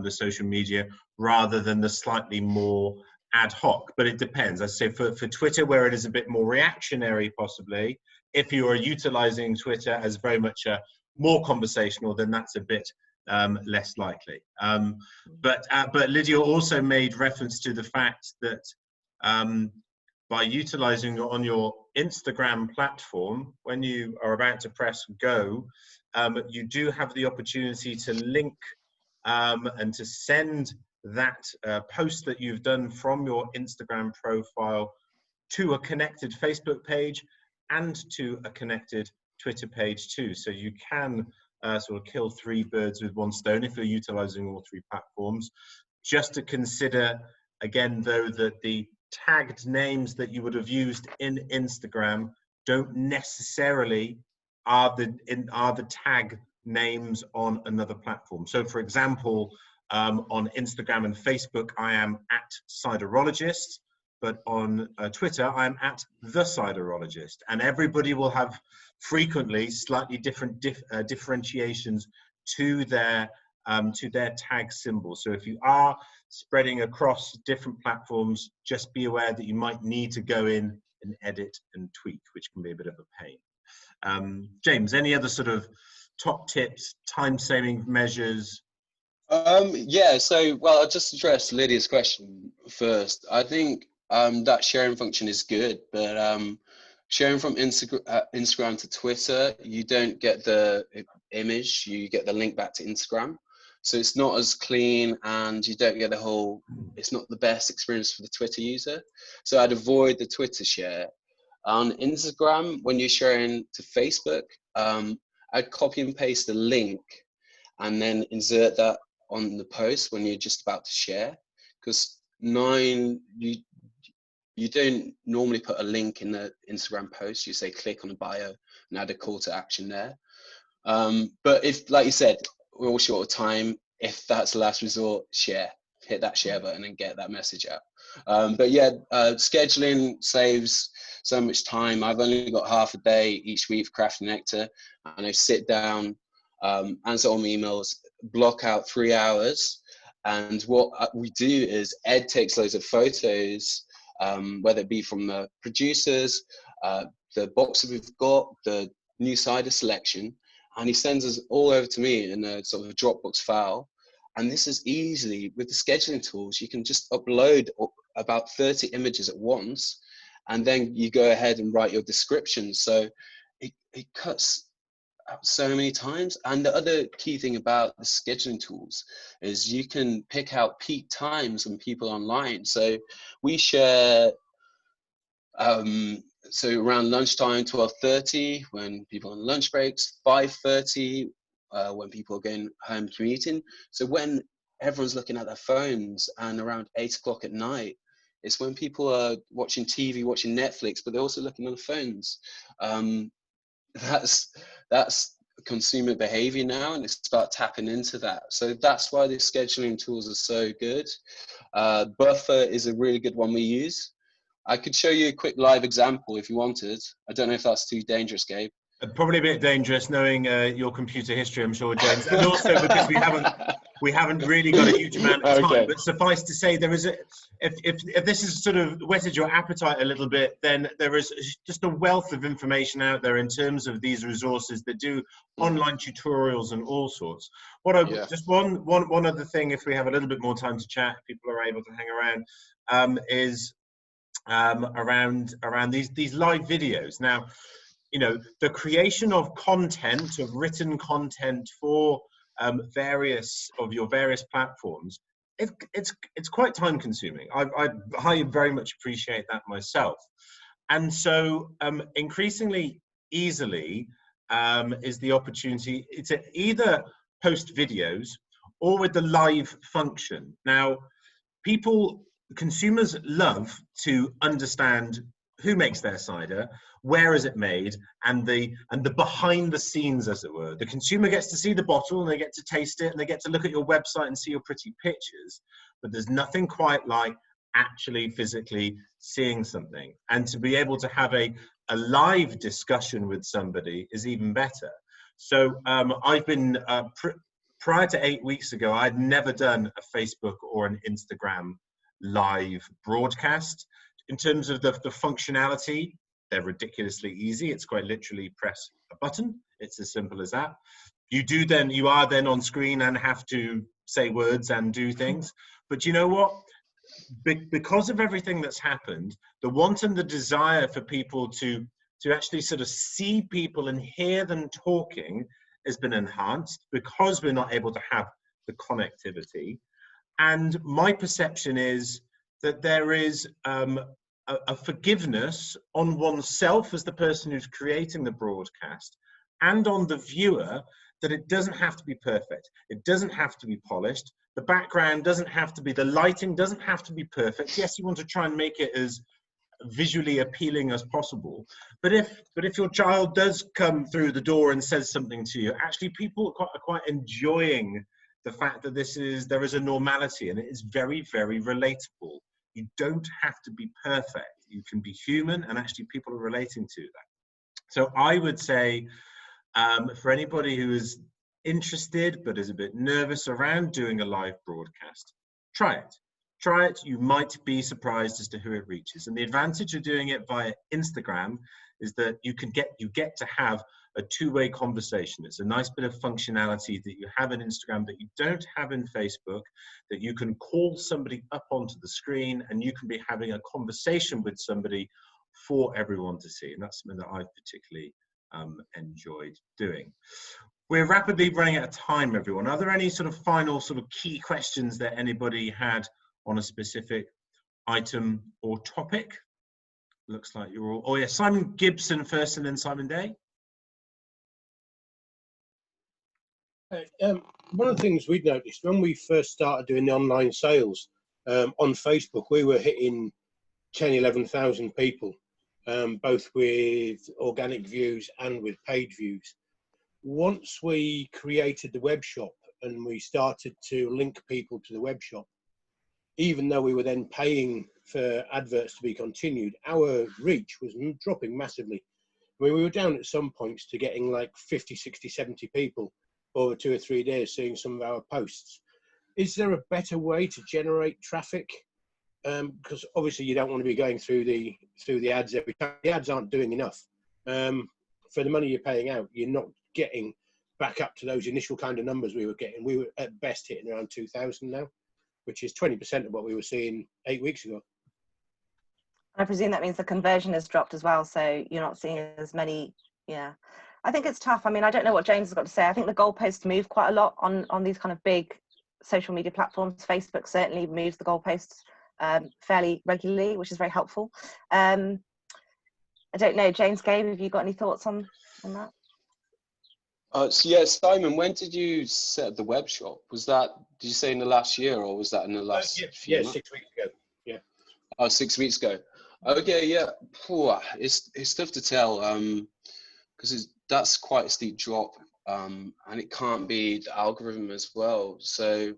the social media, rather than the slightly more ad hoc. But it depends. I say for Twitter, where it is a bit more reactionary, possibly, if you are utilizing Twitter as very much a more conversational, then that's a bit less likely. But Lydia also made reference to the fact that by utilizing on your Instagram platform, when you are about to press go, you do have the opportunity to link and to send that post that you've done from your Instagram profile to a connected Facebook page and to a connected Twitter page too. So you can sort of kill 3 birds with 1 stone if you're utilizing all 3 platforms. Just to consider again, though, that the tagged names that you would have used in Instagram don't necessarily are the tag names on another platform. So for example, on Instagram and Facebook, I am at Siderologist, but on Twitter, I'm at The Siderologist, and everybody will have frequently slightly different differentiations to their tag symbol. So if you are spreading across different platforms, just be aware that you might need to go in and edit and tweak, which can be a bit of a pain. James, any other sort of top tips, time-saving measures? Yeah, so, well, I'll just address Lydia's question first. I think that sharing function is good, but sharing from Instagram to Twitter, you don't get the image, you get the link back to Instagram. So it's not as clean, and you don't get the whole, it's not the best experience for the Twitter user. So I'd avoid the Twitter share. On Instagram, when you're sharing to Facebook, I'd copy and paste the link and then insert that on the post when you're just about to share. Because you don't normally put a link in the Instagram post. You say click on the bio and add a call to action there. But if, like you said, we're all short of time, if that's the last resort, hit that share button and get that message out. But yeah, scheduling saves so much time. I've only got half a day each week for Craft and Nectar, and I sit down, answer all my emails, block out 3 hours. And what we do is Ed takes loads of photos, whether it be from the producers, the box that we've got, the new cider selection, and he sends us all over to me in a sort of a Dropbox file. And this is easily, with the scheduling tools, you can just upload about 30 images at once, and then you go ahead and write your description. So it cuts out so many times. And the other key thing about the scheduling tools is you can pick out peak times when people are online. So we share, so around lunchtime, 12:30, when people are on lunch breaks, 5:30, when people are going home commuting. So when everyone's looking at their phones, and around 8 o'clock at night, it's when people are watching TV, watching Netflix, but they're also looking on the phones. That's consumer behavior now, and it's about tapping into that. So that's why the scheduling tools are so good. Buffer is a really good one we use. I could show you a quick live example if you wanted. I don't know if that's too dangerous, Gabe. Probably a bit dangerous, knowing your computer history, I'm sure, James, and also because we haven't really got a huge amount of time. Okay. But suffice to say, there is if this has sort of whetted your appetite a little bit, then there is just a wealth of information out there in terms of these resources that do online tutorials and all sorts. Just one other thing, if we have a little bit more time to chat, people are able to hang around, is around these live videos. Now, you know, the creation of content, of written content for various platforms, it's quite time consuming. I very much appreciate that myself. And so increasingly easily is the opportunity to either post videos or with the live function. Now, consumers love to understand who makes their cider, where is it made, and the behind the scenes, as it were. The consumer gets to see the bottle, and they get to taste it, and they get to look at your website and see your pretty pictures, but there's nothing quite like actually physically seeing something. And to be able to have a live discussion with somebody is even better. So I've been, prior to 8 weeks ago, I'd never done a Facebook or an Instagram live broadcast. In terms of the functionality, they're ridiculously easy. It's quite literally press a button. It's as simple as that. You are then on screen and have to say words and do things. But you know what? Because of everything that's happened, the want and the desire for people to actually sort of see people and hear them talking has been enhanced, because we're not able to have the connectivity. And my perception is that there is a forgiveness on oneself as the person who's creating the broadcast and on the viewer, that it doesn't have to be perfect. It doesn't have to be polished. The background doesn't have to be, the lighting doesn't have to be perfect. Yes, you want to try and make it as visually appealing as possible. But if your child does come through the door and says something to you, actually people are quite enjoying the fact that there is a normality, and it is very, very relatable. You don't have to be perfect. You can be human, and actually people are relating to that. So I would say, for anybody who is interested but is a bit nervous around doing a live broadcast, try it. Try it. You might be surprised as to who it reaches. And the advantage of doing it via Instagram is that you get to have a two-way conversation. It's a nice bit of functionality that you have in Instagram that you don't have in Facebook, that you can call somebody up onto the screen and you can be having a conversation with somebody for everyone to see. And that's something that I've particularly enjoyed doing. We're rapidly running out of time, everyone. Are there any sort of final sort of key questions that anybody had on a specific item or topic? Looks like you're all, oh yeah, Simon Gibson first and then Simon Day. One of the things we'd noticed when we first started doing the online sales on Facebook, we were hitting 10, 11,000 people, both with organic views and with paid views. Once we created the web shop and we started to link people to the web shop, even though we were then paying for adverts to be continued, our reach was dropping massively. I mean, we were down at some points to getting like 50, 60, 70 people over 2 or 3 days seeing some of our posts. Is there a better way to generate traffic? Because obviously you don't want to be going through the ads every time. The ads aren't doing enough. For the money you're paying out, you're not getting back up to those initial kind of numbers we were getting. We were at best hitting around 2,000 now, which is 20% of what we were seeing 8 weeks ago. I presume that means the conversion has dropped as well, so you're not seeing as many. Yeah, I think it's tough. I mean, I don't know what James has got to say. I think the goalposts move quite a lot on these kind of big social media platforms. Facebook certainly moves the goalposts fairly regularly, which is very helpful. I don't know, James, Gabe, have you got any thoughts on that? So yeah, Simon, when did you set up the web shop? Was that, did you say in the last year, or was that in the last few months? 6 weeks ago. Yeah. Oh, 6 weeks ago. Okay, yeah. It's tough to tell because that's quite a steep drop, and it can't be the algorithm as well. So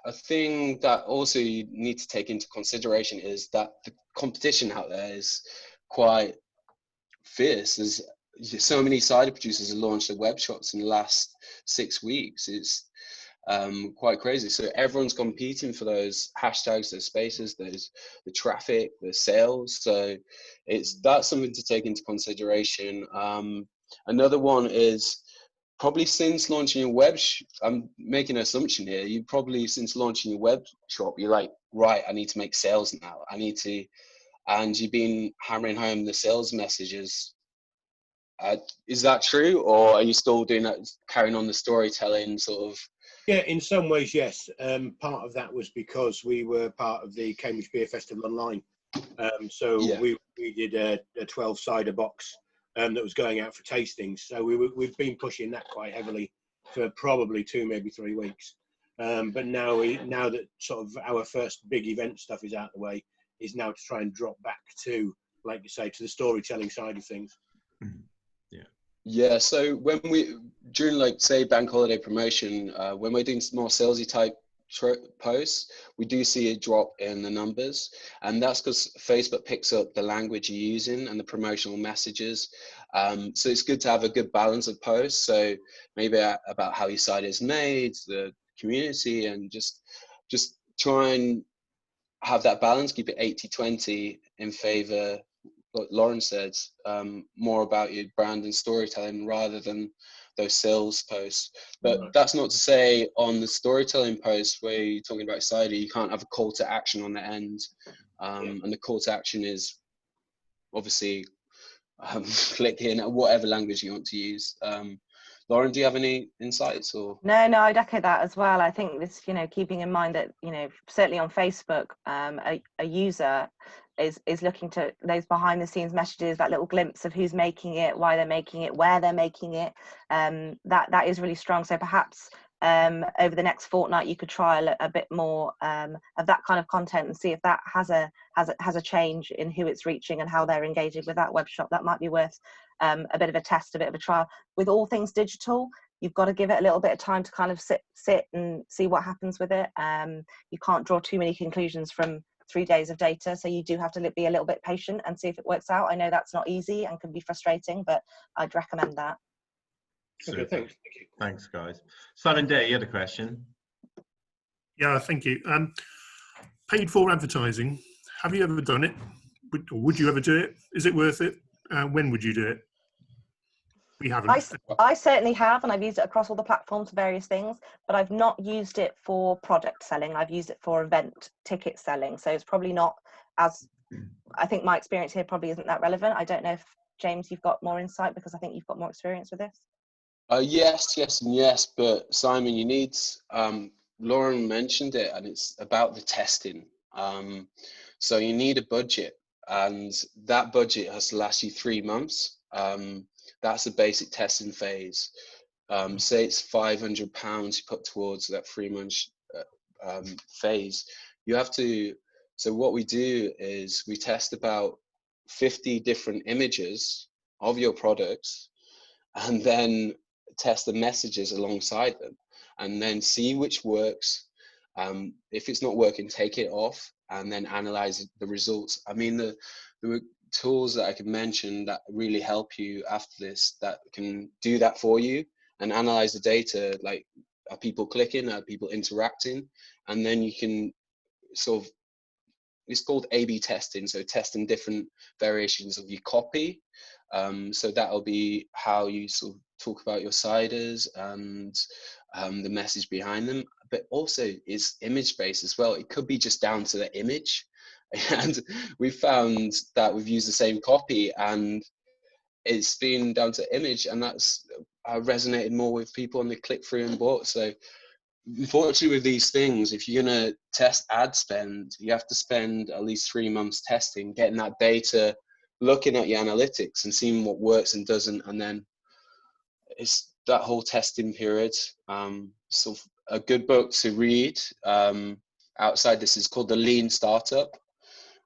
a thing that also you need to take into consideration is that the competition out there is quite fierce. There's so many cider producers have launched their web shops in the last 6 weeks. It's quite crazy. So everyone's competing for those hashtags, those spaces, the traffic, the sales. So that's something to take into consideration. Another one is probably since launching your web, I'm making an assumption here, you probably since launching your web shop, you're like, right, I need to make sales now. And you've been hammering home the sales messages. Is that true, or are you still doing that, carrying on the storytelling sort of? Yeah, in some ways, yes. Part of that was because we were part of the Cambridge Beer Festival online. So yeah, we did a 12-cider box that was going out for tastings. So we've been pushing that quite heavily for probably 2, maybe 3 weeks. But now that sort of our first big event stuff is out of the way, is now to try and drop back to, like you say, to the storytelling side of things. Yeah, so when during like say bank holiday promotion, when we're doing more salesy type posts, we do see a drop in the numbers, and that's because Facebook picks up the language you're using and the promotional messages. So it's good to have a good balance of posts. So maybe about how your site is made, the community, and just try and have that balance, keep it 80-20 in favor, what Lauren said, more about your brand and storytelling rather than those sales posts. But that's not to say on the storytelling posts where you're talking about cider, you can't have a call to action on the end. And the call to action is obviously click here, whatever language you want to use. Lauren, do you have any insights or? No, I'd echo that as well. I think this, keeping in mind that, certainly on Facebook, a user is looking to those behind the scenes messages, that little glimpse of who's making it, why they're making it, where they're making it. That is really strong. So perhaps over the next fortnight, you could trial a bit more of that kind of content and see if that has a change in who it's reaching and how they're engaging with that web shop. That might be worth a bit of a test, a bit of a trial. With all things digital, you've got to give it a little bit of time to kind of sit and see what happens with it. You can't draw too many conclusions from 3 days of data, so you do have to be a little bit patient and see if it works out. I know that's not easy and can be frustrating, but I'd recommend that. Okay, thanks. Thanks, guys. Simon Day, you had a question. Yeah, thank you. Paid for advertising. Have you ever done it? Would you ever do it? Is it worth it? When would you do it? We haven't. I certainly have, and I've used it across all the platforms for various things, but I've not used it for product selling. I've used it for event ticket selling. So it's probably not as, I think my experience here probably isn't that relevant. I don't know if, James, you've got more insight, because I think you've got more experience with this. Yes, and yes, but Simon, you need, Lauren mentioned it, and it's about the testing. So you need a budget, and that budget has to last you 3 months. That's the basic testing phase. Say it's £500 you put towards that 3 month phase. You have to, so what we do is we test about 50 different images of your products, and then test the messages alongside them, and then see which works. If it's not working, take it off, and then analyze the results. I mean, there were tools that I can mention that really help you after this, that can do that for you and analyze the data, like are people clicking, are people interacting, and then you can sort of, it's called A/B testing, so testing different variations of your copy. So that'll be how you sort of talk about your ciders and the message behind them, but also is image based as well. It could be just down to the image, and we found that we've used the same copy and it's been down to image, and that's resonated more with people, and they click through and bought. So unfortunately with these things, if you're going to test ad spend, you have to spend at least 3 months testing, getting that data, looking at your analytics and seeing what works and doesn't, and then it's that whole testing period. So a good book to read outside this is called The Lean Startup,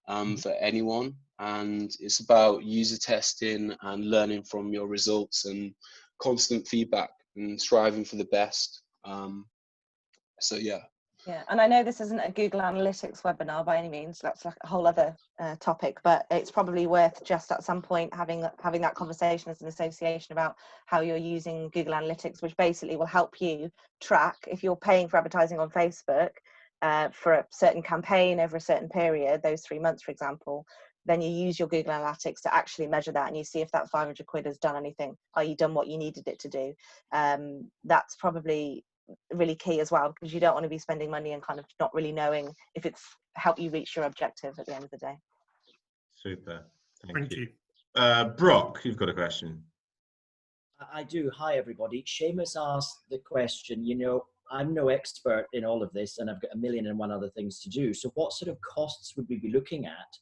for anyone, and it's about user testing and learning from your results and constant feedback and striving for the best. So yeah, and I know this isn't a Google Analytics webinar by any means, that's like a whole other topic, but it's probably worth just at some point having that conversation as an association about how you're using Google Analytics, which basically will help you track if you're paying for advertising on Facebook for a certain campaign over a certain period, those 3 months for example, then you use your Google Analytics to actually measure that, and you see if that 500 quid has done anything. Are you done what you needed it to do? That's probably really key as well, because you don't want to be spending money and kind of not really knowing if it's helped you reach your objective at the end of the day. Super, Thank you. Brock, you've got a question. I do. Hi everybody. Seamus asked the question, I'm no expert in all of this and I've got 1,000,001 other things to do. So what sort of costs would we be looking at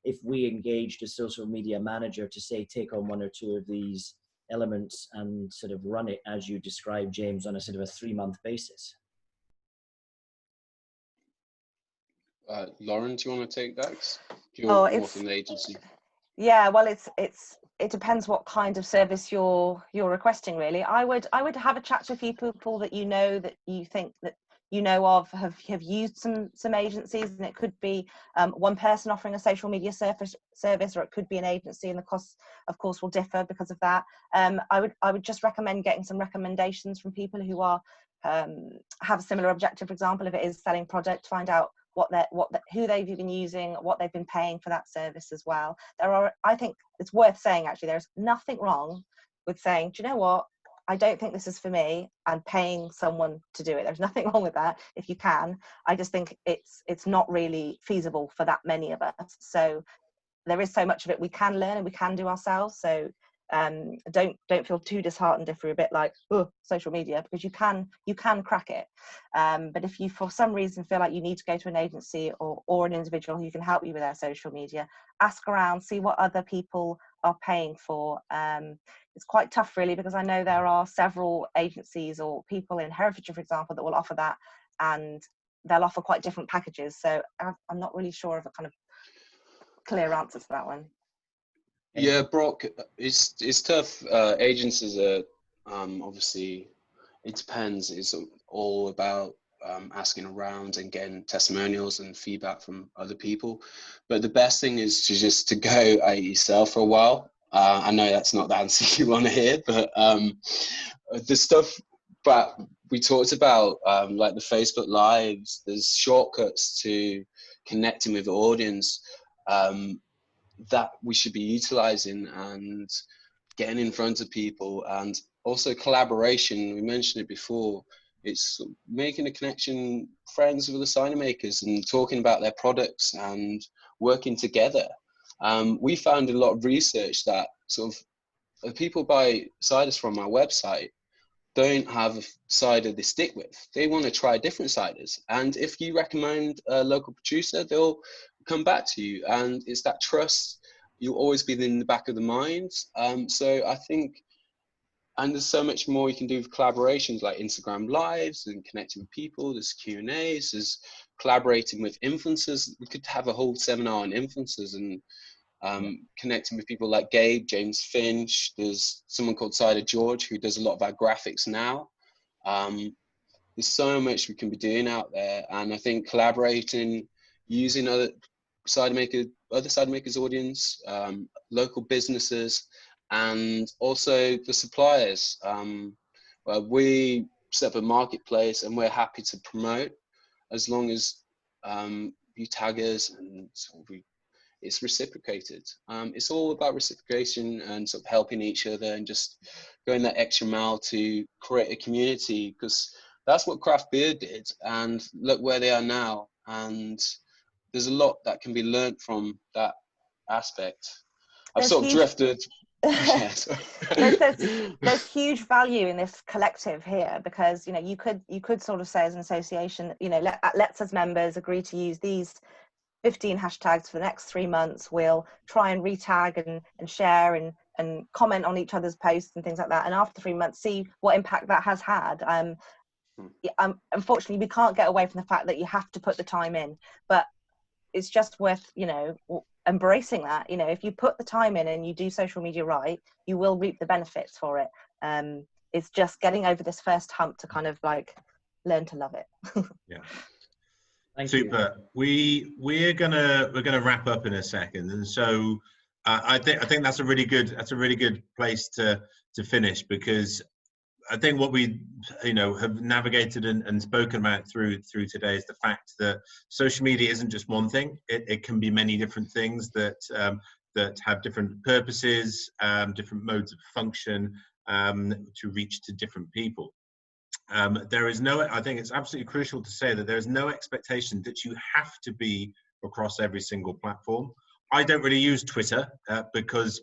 if we engaged a social media manager to say, take on 1 or 2 of these elements and sort of run it as you described, James, on a sort of a 3-month basis? Lauren, do you want to take that? You're more from the agency. Yeah, well, it depends what kind of service you're requesting, really. I would have a chat to a few people that that you think that of have used some agencies, and it could be one person offering a social media service, or it could be an agency, and the costs of course will differ because of that. I would just recommend getting some recommendations from people who are have a similar objective. For example, if it is selling product, find out who they've been using, what they've been paying for that service as well. I think it's worth saying, actually, there's nothing wrong with saying, do you know what, I don't think this is for me, and paying someone to do it. There's nothing wrong with that if you can. I just think it's not really feasible for that many of us. So there is so much of it we can learn and we can do ourselves. So don't feel too disheartened if you're a bit like, oh, social media, because you can crack it. But if you for some reason feel like you need to go to an agency or an individual who can help you with their social media, ask around, see what other people are paying for. It's quite tough really, because I know there are several agencies or people in Herefordshire, for example, that will offer that, and they'll offer quite different packages. So I'm not really sure of a kind of clear answer to that one. Yeah, Brock, it's tough. Agencies are obviously, it depends. It's all about asking around and getting testimonials and feedback from other people. But the best thing is to go at it yourself for a while. I know that's not the answer you want to hear, but the stuff that we talked about, like the Facebook Lives, there's shortcuts to connecting with the audience that we should be utilizing and getting in front of people. And also collaboration, we mentioned it before, it's making a connection, friends with the cider makers and talking about their products and working together. We found a lot of research that sort of people buy ciders from our website don't have a cider they stick with. They want to try different ciders. And if you recommend a local producer, they'll come back to you. And it's that trust. You'll always be in the back of the mind. So I think, and there's so much more you can do with collaborations like Instagram Lives and connecting with people. There's Q&As, there's collaborating with influencers. We could have a whole seminar on influencers and connecting with people like Gabe, James Finch. There's someone called Cider George who does a lot of our graphics now. There's so much we can be doing out there, and I think collaborating, using other cider makers audience, local businesses, and also the suppliers. We set up a marketplace and we're happy to promote as long as you tag us and it's reciprocated. It's all about reciprocation and sort of helping each other and just going that extra mile to create a community, because that's what craft beer did, and look where they are now. And there's a lot that can be learned from that aspect. I've sort of drifted. There's huge value in this collective here, because you could sort of say as an association, let's as members agree to use these 15 hashtags for the next 3 months. We'll try and retag and share and comment on each other's posts and things like that, and after 3 months see what impact that has had. Unfortunately we can't get away from the fact that you have to put the time in, but it's just worth embracing that. If you put the time in and you do social media right, you will reap the benefits for it. It's just getting over this first hump to kind of like learn to love it. Yeah. Thank Super. you. We're gonna wrap up in a second, and so I think that's a really good place to finish, because I think what we have navigated and spoken about through today is the fact that social media isn't just one thing. It can be many different things that have different purposes, different modes of function to reach to different people. There is I think it's absolutely crucial to say that there is no expectation that you have to be across every single platform. I don't really use Twitter because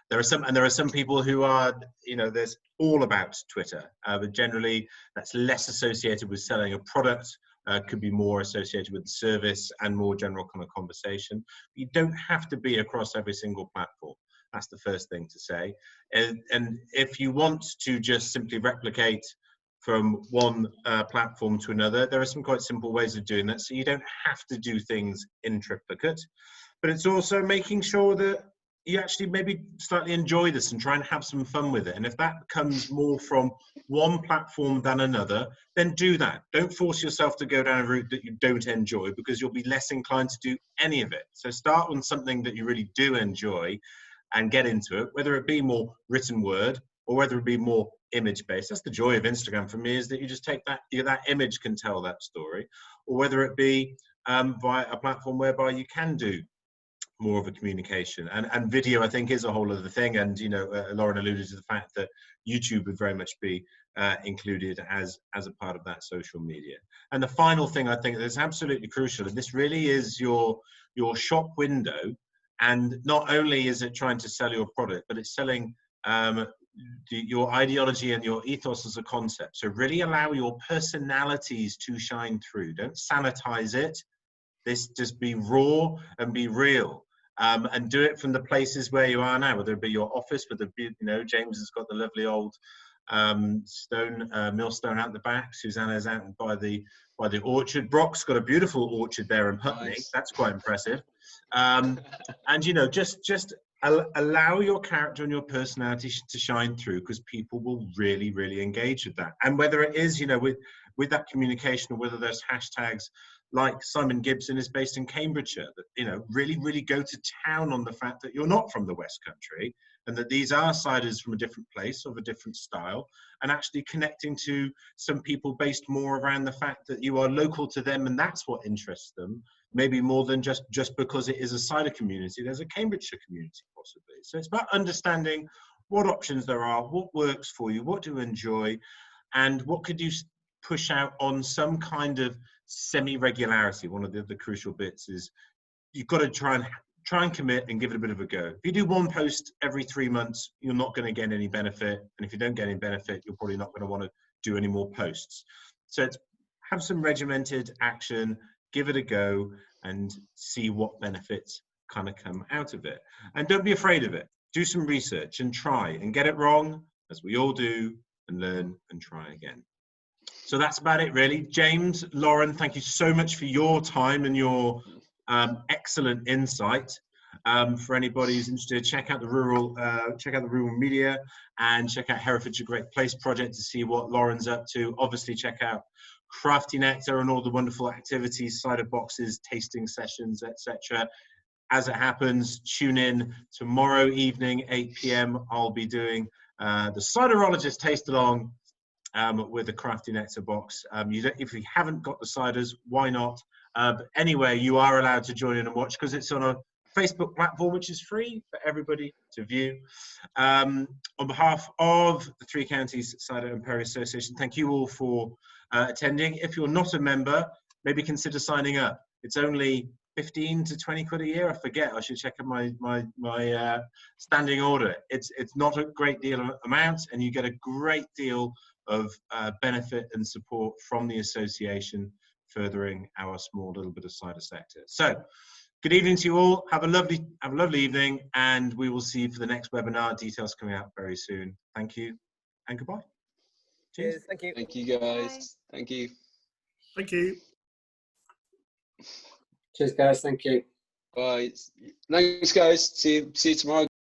there are some people who are, there's all about Twitter, but generally that's less associated with selling a product, could be more associated with the service and more general kind of conversation. You don't have to be across every single platform. That's the first thing to say. And if you want to just simply replicate from one platform to another, there are some quite simple ways of doing that. So you don't have to do things in triplicate, but it's also making sure that you actually maybe slightly enjoy this and try and have some fun with it. And if that comes more from one platform than another, then do that. Don't force yourself to go down a route that you don't enjoy, because you'll be less inclined to do any of it. So start on something that you really do enjoy and get into it, whether it be more written word or whether it be more image-based. That's the joy of Instagram for me, is that you just take that image can tell that story, or whether it be via a platform whereby you can do more of a communication. And video, I think, is a whole other thing. And Lauren alluded to the fact that YouTube would very much be included as a part of that social media. And the final thing I think that's absolutely crucial, and this really is your shop window And not only is it trying to sell your product, but it's selling your ideology and your ethos as a concept. So really allow your personalities to shine through. Don't sanitize it. This just be raw and be real. And do it from the places where you are now, whether it be your office, whether it be, you know, James has got the lovely old millstone out the back. Susanna's out by the orchard. Brock's got a beautiful orchard there in Putney. Nice. That's quite impressive. And you know, just allow your character and your personality to shine through, because people will really, really engage with that. And whether it is, you know, with that communication, or whether there's hashtags like Simon Gibson is based in Cambridgeshire, that, you know, really, really go to town on the fact that you're not from the West Country, and that these are ciders from a different place, of a different style, and actually connecting to some people based more around the fact that you are local to them, and that's what interests them, maybe more than just because it is a cider community. There's a Cambridgeshire community possibly. So it's about understanding what options there are, what works for you, what do you enjoy, and what could you push out on some kind of semi-regularity. One of the crucial bits is you've got to try and commit and give it a bit of a go. If you do one post every 3 months, you're not going to get any benefit, and if you don't get any benefit, you're probably not going to want to do any more posts. So it's have some regimented action, give it a go, and see what benefits kind of come out of it. And don't be afraid of it. Do some research and try and get it wrong, as we all do, and learn and try again. So that's about it, really. James, Lauren, thank you so much for your time and your excellent insight. For anybody who's interested, check out the rural media, and check out Herefordshire Great Place Project to see what Lauren's up to. Obviously, check out Crafty Nectar and all the wonderful activities, cider boxes, tasting sessions, etc. As it happens, tune in tomorrow evening, 8 p.m. I'll be doing the Ciderologist Taste Along with the Crafty Nectar box. If you haven't got the ciders, why not? But anyway, you are allowed to join in and watch, because it's on a Facebook platform, which is free for everybody to view. On behalf of the Three Counties Cider and Perry Association, thank you all for attending. If you're not a member, maybe consider signing up. It's only 15 to 20 quid a year. I forget. I should check out my standing order. It's not a great deal of amount, and you get a great deal of benefit and support from the association, furthering our small little bit of cider sector. So, good evening to you all. Have a lovely evening, and we will see you for the next webinar. Details coming out very soon. Thank you, and goodbye. Cheers. Thank you. Thank you, guys. Bye. Thank you. Thank you. Cheers, guys. Thank you. Bye. Thanks, guys. See you tomorrow.